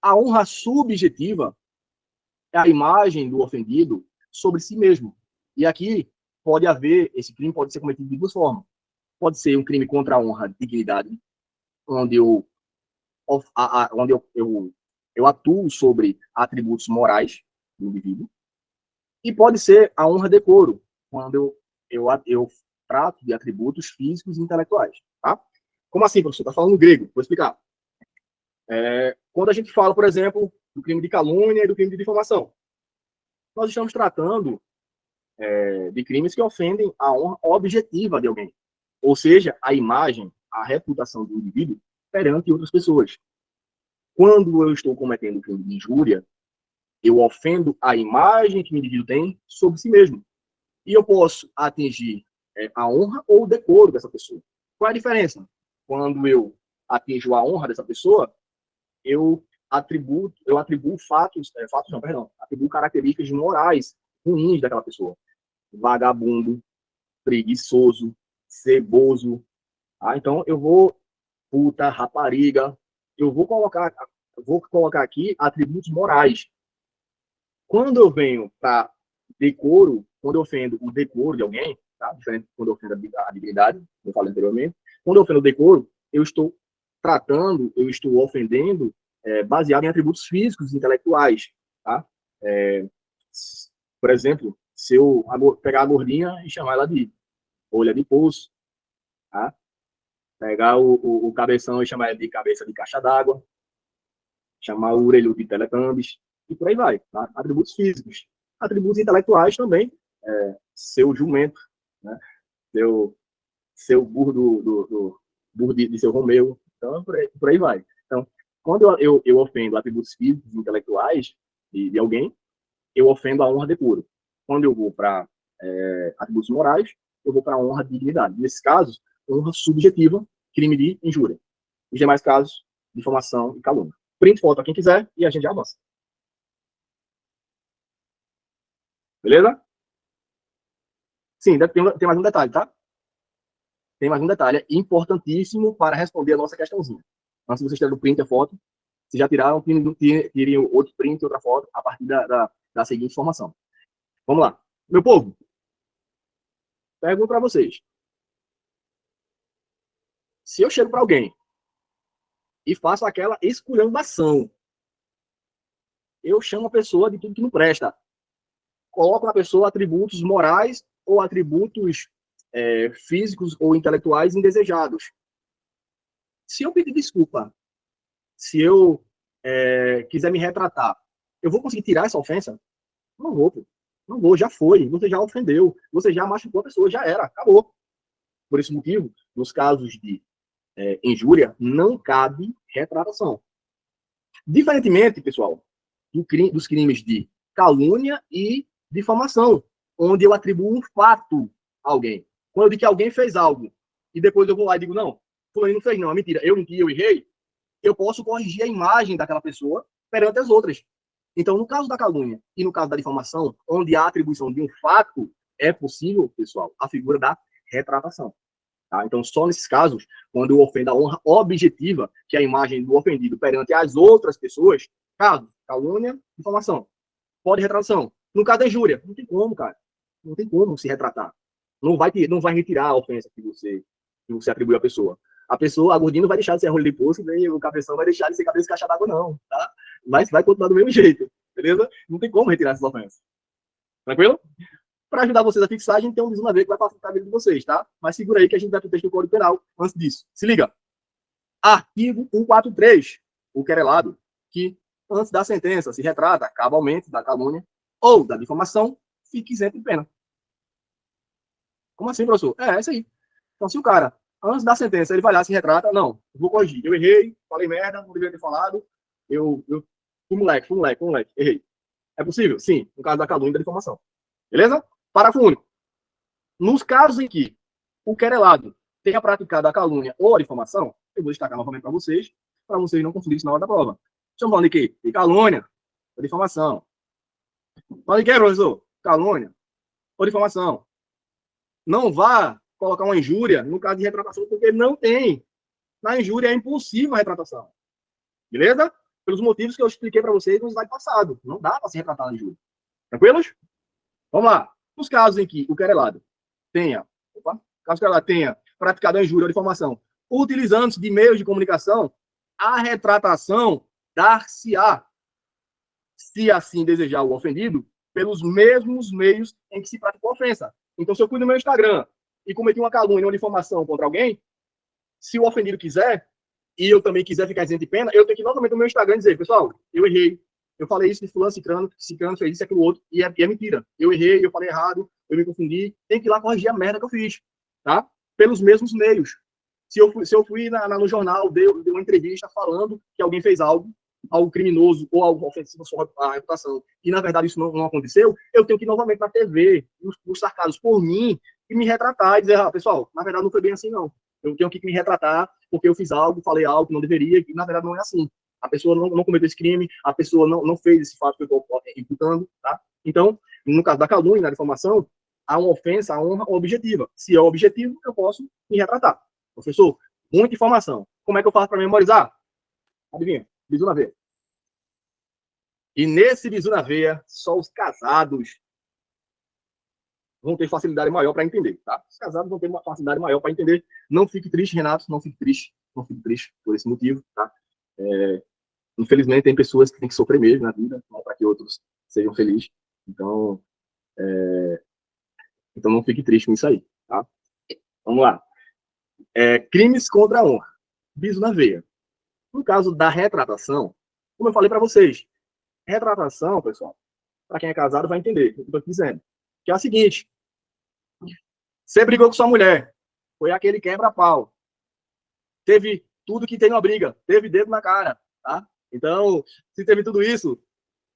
A honra subjetiva é a imagem do ofendido sobre si mesmo. E aqui esse crime pode ser cometido de duas formas. Pode ser um crime contra a honra e dignidade, onde eu atuo sobre atributos morais do indivíduo, e pode ser a honra decoro, quando eu trato de atributos físicos e intelectuais. Tá? Como assim, professor? Está falando grego? Vou explicar. Quando a gente fala, por exemplo, do crime de calúnia e do crime de difamação, nós estamos tratando de crimes que ofendem a honra objetiva de alguém, ou seja, a imagem, a reputação do indivíduo perante outras pessoas. Quando eu estou cometendo crime de injúria, eu ofendo a imagem que o indivíduo tem sobre si mesmo. E eu posso atingir a honra ou o decoro dessa pessoa. Qual é a diferença? Quando eu atinjo a honra dessa pessoa, eu atribuo atribuo características morais ruins daquela pessoa. Vagabundo, preguiçoso, ceboso. Então, eu vou, puta, rapariga, eu vou colocar eu vou colocar aqui atributos morais. Quando eu venho para decoro, quando eu ofendo o decoro de alguém, tá? Diferente de quando eu ofendo a dignidade, como eu falei anteriormente, quando eu ofendo o decoro, eu estou tratando, eu estou ofendendo baseado em atributos físicos e intelectuais, tá? É, por exemplo, se eu pegar a gordinha e chamar ela de olha de poço, tá? Pegar o cabeção e chamar ela de cabeça de caixa d'água, chamar o orelhudo de Teletubbies, e por aí vai, tá? Atributos físicos. Atributos intelectuais também, seu jumento, né? seu burro do burro de seu Romeu, então por aí vai. Então, quando eu ofendo atributos físicos e intelectuais de alguém, eu ofendo a honra de puro. Quando eu vou para atributos morais, eu vou para a honra de dignidade. Nesses casos, honra subjetiva, crime de injúria. Os demais casos, difamação e calúnia. Print foto a quem quiser e a gente já avança. Beleza? Sim, tem mais um detalhe, tá? Tem mais um detalhe importantíssimo para responder a nossa questãozinha. Antes de vocês tirarem o print a foto, vocês já tiraram, tirem outro print, outra foto, a partir da seguinte informação. Vamos lá. Meu povo, pergunto para vocês. Se eu chego para alguém e faço aquela esculhambação, eu chamo a pessoa de tudo que não presta. Coloco na pessoa atributos morais ou atributos físicos ou intelectuais indesejados. Se eu pedir desculpa, se eu quiser me retratar, eu vou conseguir tirar essa ofensa? Não vou, pô. Não vou, já foi. Você já ofendeu, você já machucou a pessoa, já era, acabou. Por esse motivo, nos casos de injúria, não cabe retratação. Diferentemente, pessoal, dos crimes de calúnia e difamação, onde eu atribuo um fato a alguém. Quando eu digo que alguém fez algo e depois eu vou lá e digo, não, fulano não fez, não, é mentira, eu menti, eu errei, eu posso corrigir a imagem daquela pessoa perante as outras. Então, no caso da calúnia e no caso da difamação, onde há atribuição de um fato, é possível, pessoal, a figura da retratação. Tá? Então, só nesses casos, quando eu ofendo a honra objetiva, que é a imagem do ofendido perante as outras pessoas, caso, calúnia, difamação. Pode retratação. No caso da injúria, não tem como, cara. Não tem como se retratar. Não vai retirar a ofensa que você atribui à pessoa. A pessoa, a gordinha não vai deixar de ser rolho de poço, nem o cabeção vai deixar de ser cabeça de caixa d'água, não, tá? Mas vai continuar do mesmo jeito, beleza? Não tem como retirar essas ofensas. Tranquilo? Para ajudar vocês a fixar, a gente tem um resumo a ver que vai facilitar a vida de vocês, tá? Mas segura aí que a gente vai para o texto do Código Penal antes disso. Se liga. Artigo 143. O querelado que, antes da sentença, se retrata cabalmente da calúnia ou da difamação, fique isento de pena. Como assim, professor? É isso aí. Então, se o cara, antes da sentença, ele vai lá, se retrata, não, vou corrigir. Eu errei, falei merda, não deveria ter falado. Fui moleque, errei. É possível? Sim, no caso da calúnia e da difamação. Beleza? Parágrafo único. Nos casos em que o querelado tenha praticado a calúnia ou a difamação, eu vou destacar novamente para vocês não confundirem isso na hora da prova. Estamos falando de quê? De calúnia ou difamação. Fala de quê, professor? Calúnia ou difamação. Não vá colocar uma injúria no caso de retratação, porque não tem. Na injúria é impossível a retratação. Beleza? Pelos motivos que eu expliquei para vocês no slide passado. Não dá para se retratar na injúria. Tranquilos? Vamos lá. Nos casos em que o querelado tenha praticado a injúria ou difamação utilizando-se de meios de comunicação, a retratação dar-se-á, se assim desejar o ofendido, pelos mesmos meios em que se praticou a ofensa. Então, se eu fui no meu Instagram e cometi uma calúnia ou uma difamação contra alguém, se o ofendido quiser, e eu também quiser ficar isento de pena, eu tenho que ir novamente no meu Instagram e dizer, pessoal, eu errei, eu falei isso de fulano, cicrano fez isso, aquilo outro, e é mentira. Eu errei, eu falei errado, eu me confundi, tem que ir lá corrigir a merda que eu fiz, tá? Pelos mesmos meios. Se eu fui no jornal, deu uma entrevista falando que alguém fez algo criminoso ou algo ofensivo à sua reputação, e na verdade isso não aconteceu, eu tenho que ir novamente na TV, os sarcados por mim, e me retratar e dizer, pessoal, na verdade não foi bem assim, não. Eu tenho que me retratar porque eu fiz algo, falei algo que não deveria, e na verdade não é assim. A pessoa não cometeu esse crime, a pessoa não fez esse fato que eu estou imputando, tá? Então, no caso da calúnia, na difamação, há uma ofensa à honra objetiva. Se é objetivo, eu posso me retratar. Professor, muita informação. Como é que eu faço para memorizar? Adivinha? Diz uma vez. E nesse bizu na veia, só os casados vão ter facilidade maior para entender, tá? Os casados vão ter uma facilidade maior para entender. Não fique triste, Renato, não fique triste. Não fique triste por esse motivo, tá? Infelizmente, tem pessoas que têm que sofrer mesmo na vida, para que outros sejam felizes. Então, então não fique triste com isso aí, tá? Vamos lá. Crimes contra a honra. Bizu na veia. No caso da retratação, como eu falei para vocês, retratação, pessoal, para quem é casado vai entender o que eu estou dizendo. Que é o seguinte: você brigou com sua mulher, foi aquele quebra-pau, teve tudo que tem uma briga, teve dedo na cara, tá? Então, se teve tudo isso,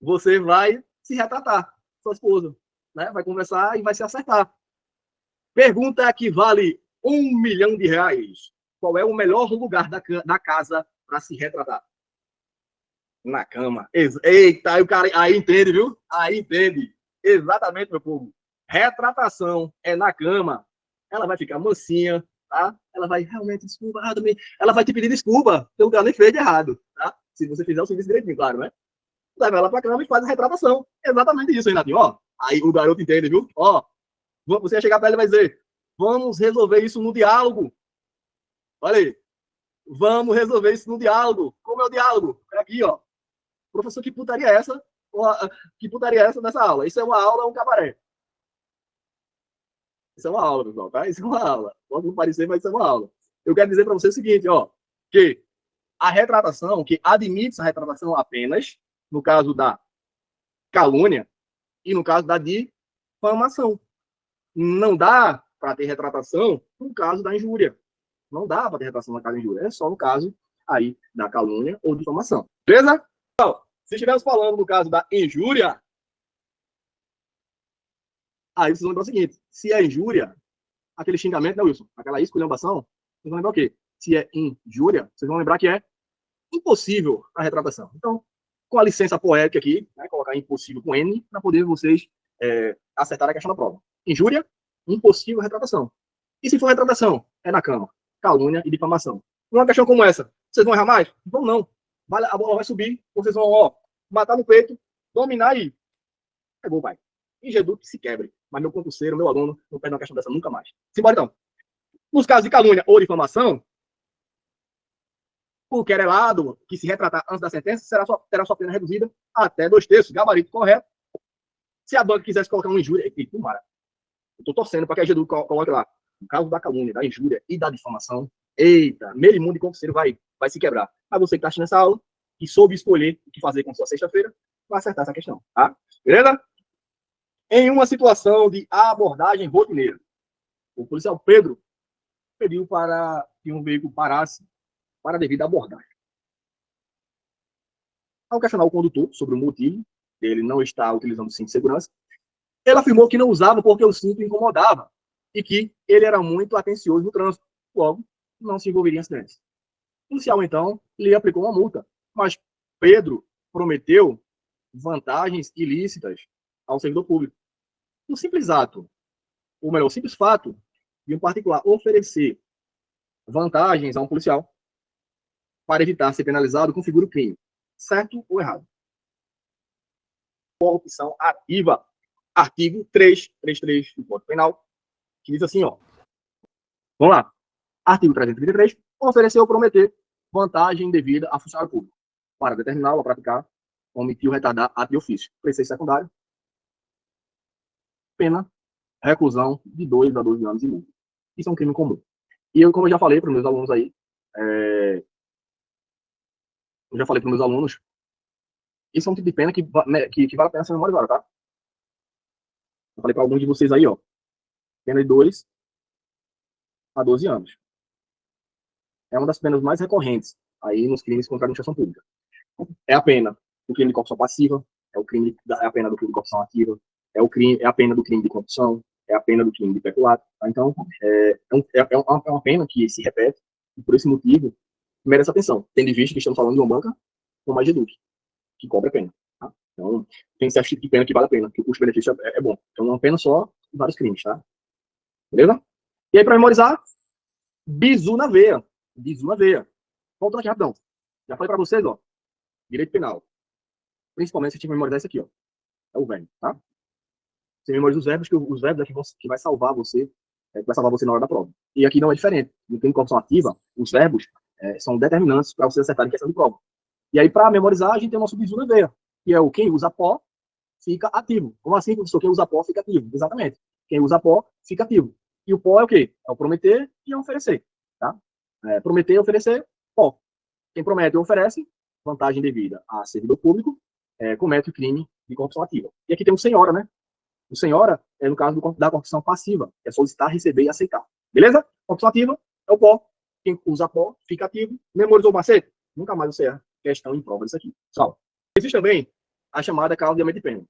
você vai se retratar, sua esposa, né? Vai conversar e vai se acertar. Pergunta que vale R$1 milhão. Qual é o melhor lugar da casa para se retratar? Na cama. Eita, aí o cara aí entende, viu? Aí entende. Exatamente, meu povo. Retratação é na cama. Ela vai ficar mansinha, tá? Ela vai realmente desculpa, ela vai te pedir desculpa pelo que ela nem fez de errado, tá? Se você fizer o serviço direitinho, claro, né? Leva ela pra cama e faz a retratação. Exatamente isso, Renatinho, ó. Aí o garoto entende, viu? Ó, você vai chegar pra ele e vai dizer: vamos resolver isso no diálogo. Olha aí. Vamos resolver isso no diálogo. Como é o diálogo? É aqui, ó. Professor, que putaria é essa? Que putaria é essa nessa aula? Isso é uma aula ou um cabaré? Isso é uma aula, pessoal, tá? Isso é uma aula. Pode não parecer, mas isso é uma aula. Eu quero dizer para você o seguinte, ó, que a retratação, que admite a retratação apenas no caso da calúnia e no caso da difamação. Não dá para ter retratação no caso da injúria. Não dá para ter retratação no caso da injúria. É só no caso aí da calúnia ou difamação. Beleza? Então, se estivermos falando no caso da injúria, aí vocês vão lembrar o seguinte: se é injúria, aquele xingamento, né, Wilson? Aquela esculhambação, vocês vão lembrar o quê? Se é injúria, vocês vão lembrar que é impossível a retratação. Então, com a licença poética aqui, né, colocar impossível com N, para poder vocês acertar a questão da prova. Injúria, impossível retratação. E se for retratação? É na cama. Calúnia e difamação. Uma questão como essa, vocês vão errar mais? Vão não. A bola vai subir, vocês vão, ó, matar no peito, dominar e pegou, pai. Ingenu que se quebre. Mas meu concurseiro, meu aluno, não perde uma questão dessa nunca mais. Simbora então. Nos casos de calúnia ou difamação, o querelado que se retratar antes da sentença terá sua pena reduzida até 2/3, gabarito correto. Se a banca quisesse colocar uma injúria, tomara. Eu tô torcendo para que a Ingenu coloque lá. No caso da calúnia, da injúria e da difamação, eita, meio mundo de concurseiro vai se quebrar. Mas você que está assistindo essa aula e soube escolher o que fazer com sua sexta-feira, vai acertar essa questão, tá? Beleza? Em uma situação de abordagem rotineira, o policial Pedro pediu para que um veículo parasse para devida abordagem. Ao questionar o condutor sobre o motivo dele não estar utilizando o cinto de segurança, ele afirmou que não usava porque o cinto incomodava e que ele era muito atencioso no trânsito, logo não se envolveria em acidentes. O policial, então, lhe aplicou uma multa, mas Pedro prometeu vantagens ilícitas ao servidor público. O simples ato, ou melhor, o simples fato de um particular oferecer vantagens a um policial para evitar ser penalizado configura o crime. Certo ou errado? Corrupção ativa. Artigo 333 do Código Penal, que diz assim, ó. Vamos lá. Artigo 333. Oferecer ou prometer vantagem devida a funcionário público para determinar ou praticar, omitir ou retardar ato de ofício. Preceito secundário. Pena, reclusão de 2 a 12 anos e multa. Isso é um crime comum. E eu, como eu já falei para os meus alunos aí, isso é um tipo de pena que vale a pena ser memorizado, tá? Eu falei para alguns de vocês aí, ó, pena de 2 a 12 anos. É uma das penas mais recorrentes aí nos crimes contra a administração pública. É a pena do crime de corrupção passiva, é a pena do crime de corrupção ativa, é a pena do crime de corrupção, é a pena do crime de peculato. Tá? Então, é uma pena que se repete, e por esse motivo, merece atenção, tendo em vista que estamos falando de uma banca como a Geduc, que cobra pena. Tá? Então, tem certo tipo de pena que vale a pena, que o custo-benefício é bom. Então, uma pena só em vários crimes, tá? Beleza? E aí, para memorizar, bizu na veia. Bizu na veia. Voltando aqui rapidão. Já falei para vocês, ó, direito penal. Principalmente se você memorizar isso aqui, ó. É o verbo, tá? Você memoriza os verbos, que os verbos é que vai salvar você, que vai salvar você na hora da prova. E aqui não é diferente. No crime de corrupção ativa, os verbos são determinantes para você acertar em questão de prova. E aí, para memorizar, a gente tem o nosso bizu na veia, que é o quem usa pó fica ativo. Como assim, professor? Quem usa pó fica ativo. Exatamente. Quem usa pó fica ativo. E o pó é o quê? É o prometer e oferecer. Tá? Prometer e oferecer, pó. Quem promete e oferece, vantagem devida a servidor público, comete o crime de corrupção ativa. E aqui tem o senhora, né? O senhora é no caso da corrupção passiva, é solicitar, receber e aceitar. Beleza? Corrupção ativa é o pó. Quem usa pó fica ativo. Memorizou o macete? Nunca mais você erra questão em prova disso aqui. Pessoal, existe também a chamada causa de aumento de pena.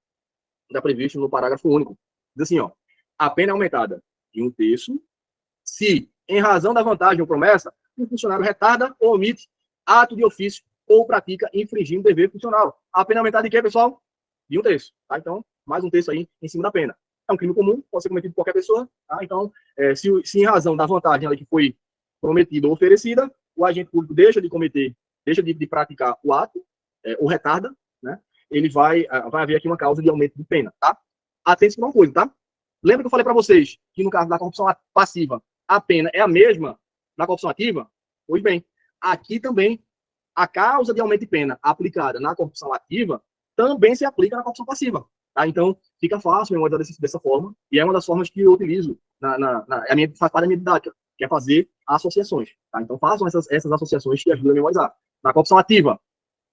Está previsto no parágrafo único. Diz assim, ó, a pena é aumentada de 1/3 se, em razão da vantagem ou promessa, o funcionário retarda ou omite ato de ofício ou pratica infringindo dever funcional. A pena é aumentada de quê, pessoal? De 1/3. Tá? Então, mais 1/3 aí em cima da pena. É um crime comum, pode ser cometido por qualquer pessoa. Tá? Então, se em razão da vantagem que foi prometida ou oferecida, o agente público deixa de cometer, deixa de praticar o ato, ou retarda, né? Ele vai haver aqui uma causa de aumento de pena, tá? Atente para uma coisa, tá? Lembra que eu falei para vocês que no caso da corrupção passiva, a pena é a mesma da corrupção ativa? Pois bem, aqui também a causa de aumento de pena aplicada na corrupção ativa também se aplica na corrupção passiva. Tá? Então, fica fácil memorizar dessa forma, e é uma das formas que eu utilizo, faz parte da minha didática, que é fazer associações. Tá? Então, façam essas associações que ajudam a memorizar. Na corrupção ativa,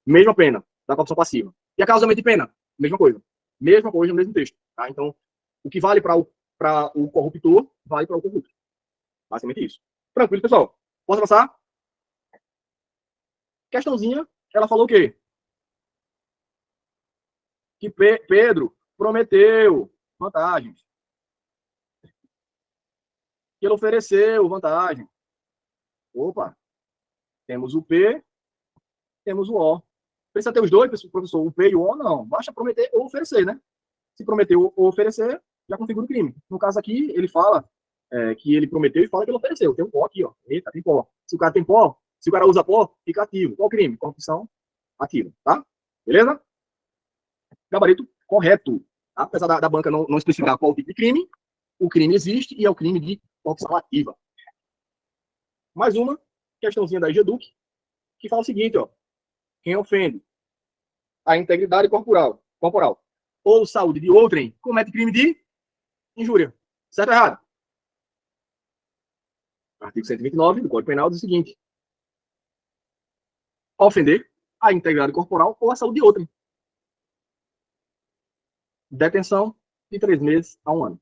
mesma pena da corrupção passiva. E a causa de aumento de pena, mesma coisa. Mesma coisa no mesmo texto. Tá? Então, o que vale para o corruptor, vale para o corrupto. Basicamente isso. Tranquilo, pessoal? Posso passar? Questãozinha, ela falou o quê? Que Pedro prometeu vantagens. Que ele ofereceu vantagem. Opa, temos o P, temos o O. Precisa ter os dois, professor, o P e o O? Não. Basta prometer ou oferecer, né? Se prometeu ou oferecer, já configura o crime. No caso aqui, ele fala que ele prometeu e fala que ele ofereceu. Tem um pó aqui, ó. Eita, tem pó. Se o cara tem pó, se o cara usa pó, fica ativo. Qual o crime? Corrupção ativa, tá? Beleza? Gabarito correto. Tá? Apesar da banca não especificar qual tipo de crime, o crime existe e é o crime de corrupção ativa. Mais uma questãozinha da EGEDUC, que fala o seguinte, ó. Quem ofende a integridade corporal ou saúde de outrem comete crime de injúria. Certo ou errado? Artigo 129 do Código Penal diz o seguinte: ofender a integridade corporal ou a saúde de outrem. Detenção de 3 meses a 1 ano.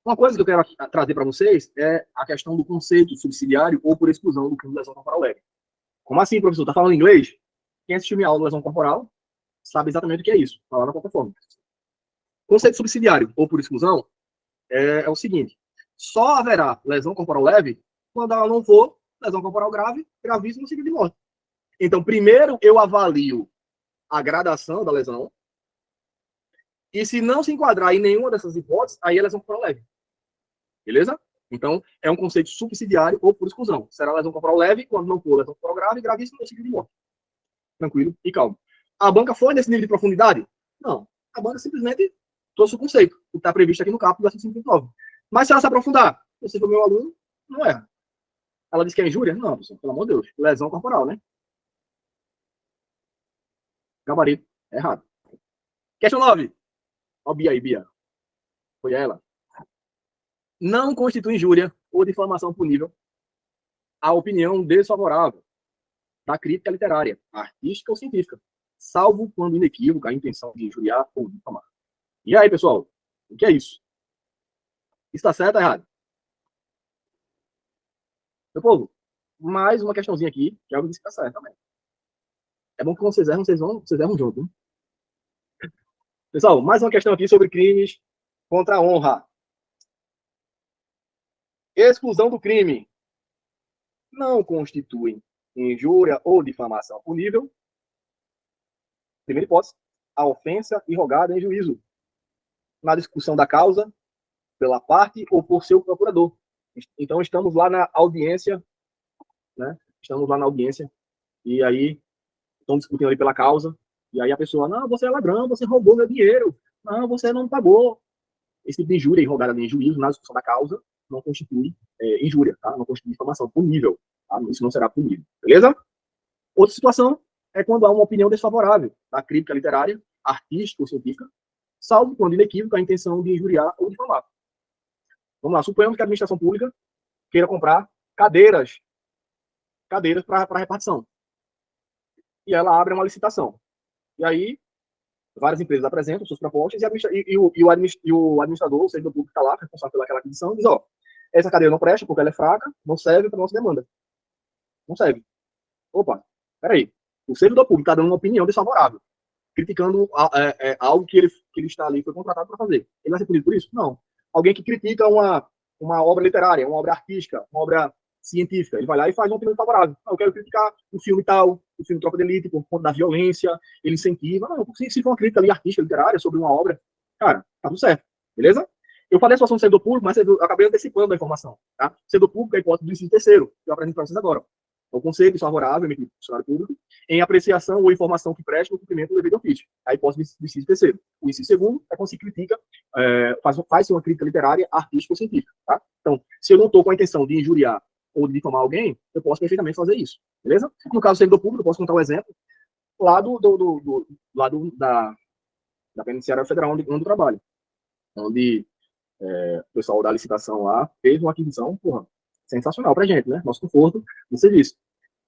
Uma coisa que eu quero trazer para vocês é a questão do conceito subsidiário ou por exclusão do crime de lesão corporal leve. Como assim, professor? Está falando inglês? Quem assistiu minha aula de lesão corporal sabe exatamente o que é isso. Falar na plataforma. Conceito subsidiário ou por exclusão é o seguinte: só haverá lesão corporal leve quando ela não for lesão corporal grave, gravíssima, seguida de morte. Então, primeiro eu avalio a gradação da lesão, e se não se enquadrar em nenhuma dessas hipóteses, aí é lesão corporal leve. Beleza? Então, é um conceito subsidiário ou por exclusão. Será lesão corporal leve quando não for lesão corporal grave, gravíssima ou seguida de morte. Tranquilo e calmo. A banca foi nesse nível de profundidade? Não. A banca simplesmente trouxe o conceito, o que está previsto aqui no capítulo do artigo 159. Mas se ela se aprofundar, você for meu aluno, não erra. Ela disse que é injúria? Não, pessoal, pelo amor de Deus. Lesão corporal, né? Gabarito. É errado. Questão 9. Ó, Bia aí, Bia. Foi ela. Não constitui injúria ou difamação punível a opinião desfavorável da crítica literária, artística ou científica, salvo quando inequívoca a intenção de injuriar ou difamar. E aí, pessoal? O que é isso? Está certo ou errado? Meu povo, mais uma questãozinha aqui, que é algo que está certo também. É bom que quando vocês erram, vocês erram junto. Hein? Pessoal, mais uma questão aqui sobre crimes contra a honra. Exclusão do crime. Não constituem injúria ou difamação punível. Primeira hipótese, a ofensa irrogada em juízo, na discussão da causa, pela parte ou por seu procurador. Então, estamos lá na audiência, né? Estamos lá na audiência, e aí estão discutindo ali pela causa, E aí a pessoa, não, você é ladrão, você roubou meu dinheiro, não, você não pagou. Esse tipo de injúria e rogada de juízo na discussão da causa não constitui injúria, tá? Não constitui difamação punível, tá? Isso não será punido, beleza? Outra situação é quando há uma opinião desfavorável da crítica literária, artística ou científica, salvo quando inequívoca a intenção de injuriar ou difamar. Vamos lá, suponhamos que a administração pública queira comprar cadeiras para repartição. E ela abre uma licitação. E aí, várias empresas apresentam suas propostas e o administrador, o servidor público que está lá, responsável pelaquela aquisição, diz, ó, essa cadeira não presta porque ela é fraca, não serve para nossa demanda. Não serve. Opa, peraí. O servidor público está dando uma opinião desfavorável, criticando algo que ele está ali, foi contratado para fazer. Ele vai ser punido por isso? Não. Alguém que critica uma obra literária, uma obra artística, uma obra científica, ele vai lá e faz uma opinião favorável. Eu quero criticar o filme tal, o filme Tropa de Elite, por conta da violência, ele incentiva. Não, se for uma crítica ali artística, literária, sobre uma obra, cara, tá tudo certo, beleza? Eu falei a situação do servidor público, mas eu acabei antecipando a informação, tá? Servidor público é a hipótese do inciso terceiro, que eu apresento para vocês agora. O conceito desfavorável emitido pelo funcionário público em apreciação ou informação que preste no cumprimento do dever de ofício. A hipótese do inciso terceiro. O inciso segundo é quando se critica, faz uma crítica literária, artística ou científica, tá? Então, se eu não estou com a intenção de injuriar ou de difamar alguém, eu posso perfeitamente fazer isso, beleza? No caso do servidor público, eu posso contar um exemplo lá da Penitenciária Federal, onde eu trabalho, onde o pessoal da licitação lá fez uma aquisição, porra, sensacional pra gente, né? Nosso conforto no serviço.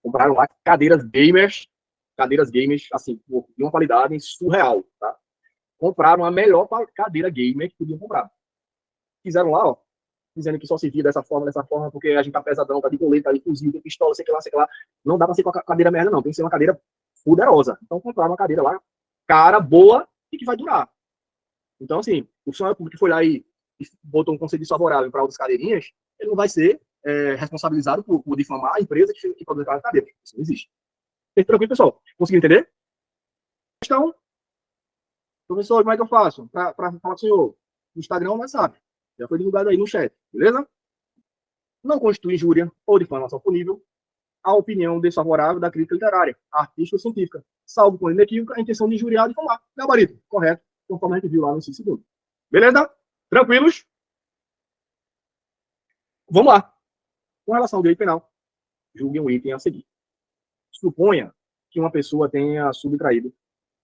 Compraram lá cadeiras gamers, assim, de uma qualidade surreal, tá? Compraram a melhor cadeira gamer que podiam comprar. Fizeram lá, ó, dizendo que só se via dessa forma, porque a gente tá pesadão, tá de colete, tá de fuzil, tem pistola, sei que lá. Não dá pra ser com a cadeira merda, não. Tem que ser uma cadeira poderosa. Então compraram uma cadeira lá, cara, boa e que vai durar. Então, assim, o funcionário público que foi lá e botou um conceito desfavorável para outras cadeirinhas, ele não vai ser responsabilizado por difamar a empresa que produz aquela cadeira. Isso não existe. Tranquilo, pessoal? Conseguiu entender? Então, professor, como é que eu faço para falar com o senhor? No Instagram ou no WhatsApp. Já foi divulgado aí no chat, beleza? Não constitui injúria ou difamação punível a opinião desfavorável da crítica literária, artística ou científica, salvo quando inequívoca a intenção de injuriar ou difamar. Gabarito, correto, conforme a gente viu lá no inciso segundo. Beleza? Tranquilos? Vamos lá. Com relação ao direito penal, julgue um item a seguir. Suponha que uma pessoa tenha subtraído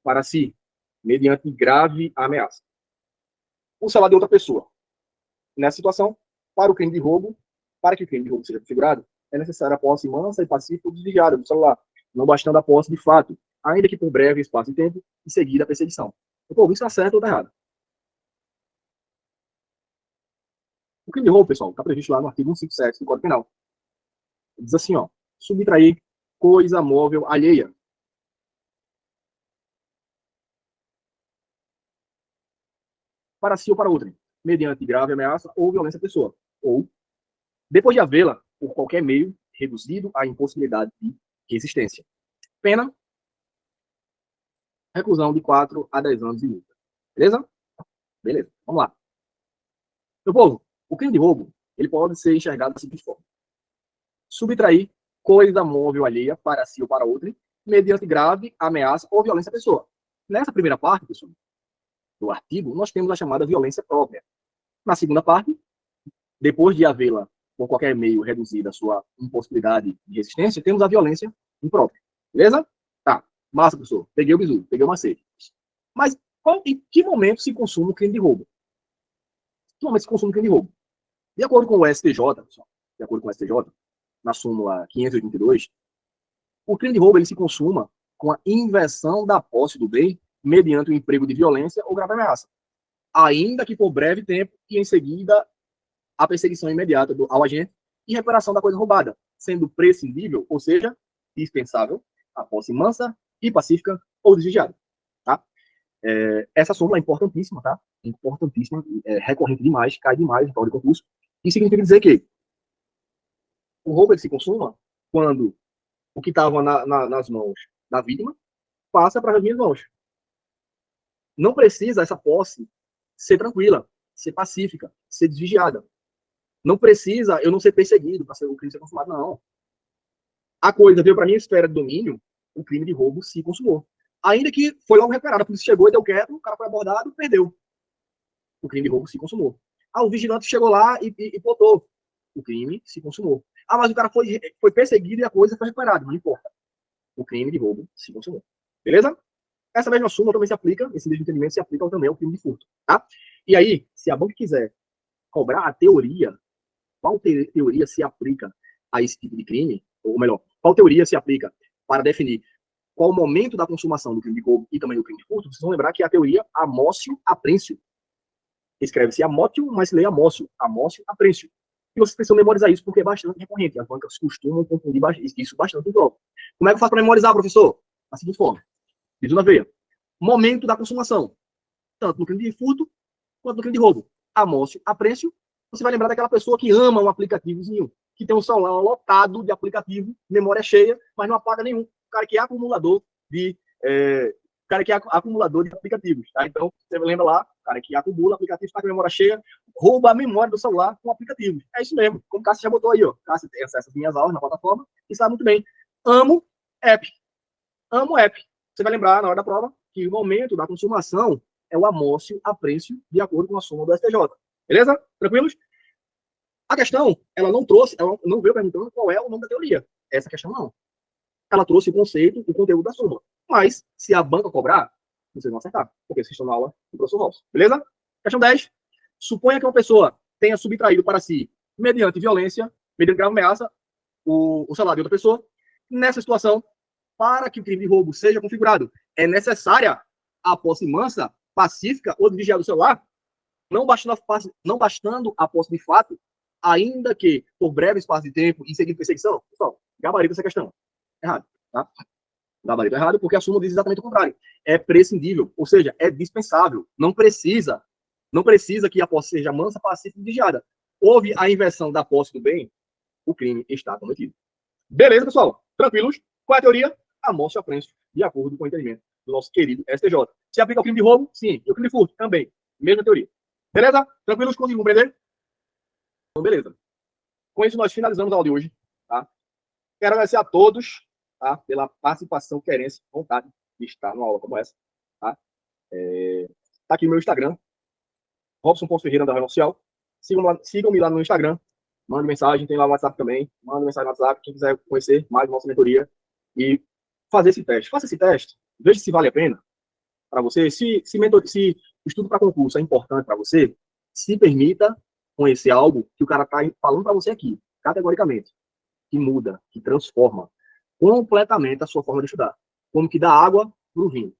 para si, mediante grave ameaça, o celular de outra pessoa. Nessa situação, para o crime de roubo, para que o crime de roubo seja configurado, é necessária a posse mansa e pacífica ou desviada do celular, não bastando a posse de fato, ainda que por breve espaço de tempo, em seguida a perseguição. Pô, isso está certo ou está errado? O crime de roubo, pessoal, está previsto lá no artigo 157 do Código Penal. Diz assim, ó, subtrair coisa móvel alheia. Para si ou para outrem, mediante grave ameaça ou violência à pessoa, ou, depois de havê-la, por qualquer meio, reduzido à impossibilidade de resistência. Pena, reclusão de 4 a 10 anos de multa. Beleza? Beleza, vamos lá. Meu povo, o crime de roubo, ele pode ser enxergado da seguinte forma. Subtrair coisa móvel alheia para si ou para outrem, mediante grave ameaça ou violência à pessoa. Nessa primeira parte, pessoal, do artigo, nós temos a chamada violência própria. Na segunda parte, depois de havê-la por qualquer meio reduzida a sua impossibilidade de resistência, temos a violência imprópria. Beleza? Tá. Massa, professor. Peguei o bizu, peguei o macete. Mas em que momento se consome o crime de roubo? Em que momento se consome o crime de roubo? De acordo com o STJ, pessoal, de acordo com o STJ, na súmula 582, o crime de roubo ele se consuma com a inversão da posse do bem mediante o emprego de violência ou grave ameaça, ainda que por breve tempo e em seguida a perseguição imediata ao agente e recuperação da coisa roubada, sendo prescindível, ou seja, dispensável, a posse mansa e pacífica ou desviada. Tá? Essa súmula é importantíssima, tá? Importantíssima, recorrente demais, cai demais em prol de concurso. Isso significa dizer que o roubo ele se consuma quando o que estava nas mãos da vítima passa para as minhas mãos. Não precisa essa posse ser tranquila, ser pacífica, ser desviada. Não precisa eu não ser perseguido para o crime ser consumado, não. A coisa veio para minha esfera de domínio, o crime de roubo se consumou. Ainda que foi logo recuperado, a polícia chegou e deu quieto, o cara foi abordado, perdeu. O crime de roubo se consumou. O vigilante chegou lá e botou. O crime se consumou. Mas o cara foi perseguido e a coisa foi recuperada, não importa. O crime de roubo se consumou. Beleza? Essa mesma súmula também se aplica, esse mesmo entendimento se aplica também ao crime de furto, tá? E aí, se a banca quiser cobrar a teoria, qual teoria se aplica a esse tipo de crime, ou melhor, qual teoria se aplica para definir qual o momento da consumação do crime de roubo e também do crime de furto, vocês vão lembrar que é a teoria amócio aprêncio. Escreve-se amótio, mas se lê amócio aprêncio. E vocês precisam memorizar isso porque é bastante recorrente. As bancas costumam confundir isso bastante em prova. Como é que eu faço para memorizar, professor? Da seguinte forma. Diz na veia. Momento da consumação. Tanto no crime de furto quanto no crime de roubo. Amócio aprêncio. Você vai lembrar daquela pessoa que ama um aplicativozinho, que tem um celular lotado de aplicativo, memória cheia, mas não apaga nenhum. O cara que é acumulador de aplicativos, tá? Então, você lembra lá, o cara que acumula aplicativos, está com a memória cheia, rouba a memória do celular com aplicativos. É isso mesmo, como o Cássio já botou aí, ó. Cássio tem acesso às minhas aulas na plataforma e sabe muito bem. Amo app. Você vai lembrar, na hora da prova, que o momento da consumação é o amócio aprêncio, de acordo com a súmula do STJ. Beleza? Tranquilos? A questão, ela não veio perguntando qual é o nome da teoria. Essa questão não. Ela trouxe o conceito, o conteúdo da súmula. Mas, se a banca cobrar, vocês vão acertar, porque vocês estão na aula do professor Robson. Beleza? Questão 10. Suponha que uma pessoa tenha subtraído para si, mediante violência, mediante grave ameaça, o salário de outra pessoa. Nessa situação, para que o crime de roubo seja configurado, é necessária a posse mansa, pacífica ou de vigiar do celular, não bastando a posse de fato, ainda que por breve espaço de tempo e seguindo perseguição. Pessoal, gabarito essa questão. Errado, tá? Gabarito errado, porque a súmula diz exatamente o contrário. É prescindível, ou seja, é dispensável. Não precisa que a posse seja mansa, pacífica e vigiada. Houve a inversão da posse do bem, o crime está cometido. Beleza, pessoal? Tranquilos? Qual é a teoria? Amócio aprêncio, de acordo com o entendimento do nosso querido STJ. Se aplica ao crime de roubo? Sim. E o crime de furto? Também. Mesma teoria. Beleza? Tranquilos? Conseguiram compreender? Então, beleza. Com isso, nós finalizamos a aula de hoje. Tá? Quero agradecer a todos, tá, pela participação, querência, vontade de estar numa aula como essa. Tá, tá aqui no meu Instagram, Robson.Ferreira da Social. Sigam-me lá no Instagram. Mande mensagem, tem lá no WhatsApp também. Mande mensagem no WhatsApp, quem quiser conhecer mais nossa mentoria e fazer esse teste. Faça esse teste, veja se vale a pena para você. Se o estudo para concurso é importante para você, se permita conhecer algo que o cara está falando para você aqui, categoricamente, que muda, que transforma completamente a sua forma de estudar. Como que dá água para o vinho.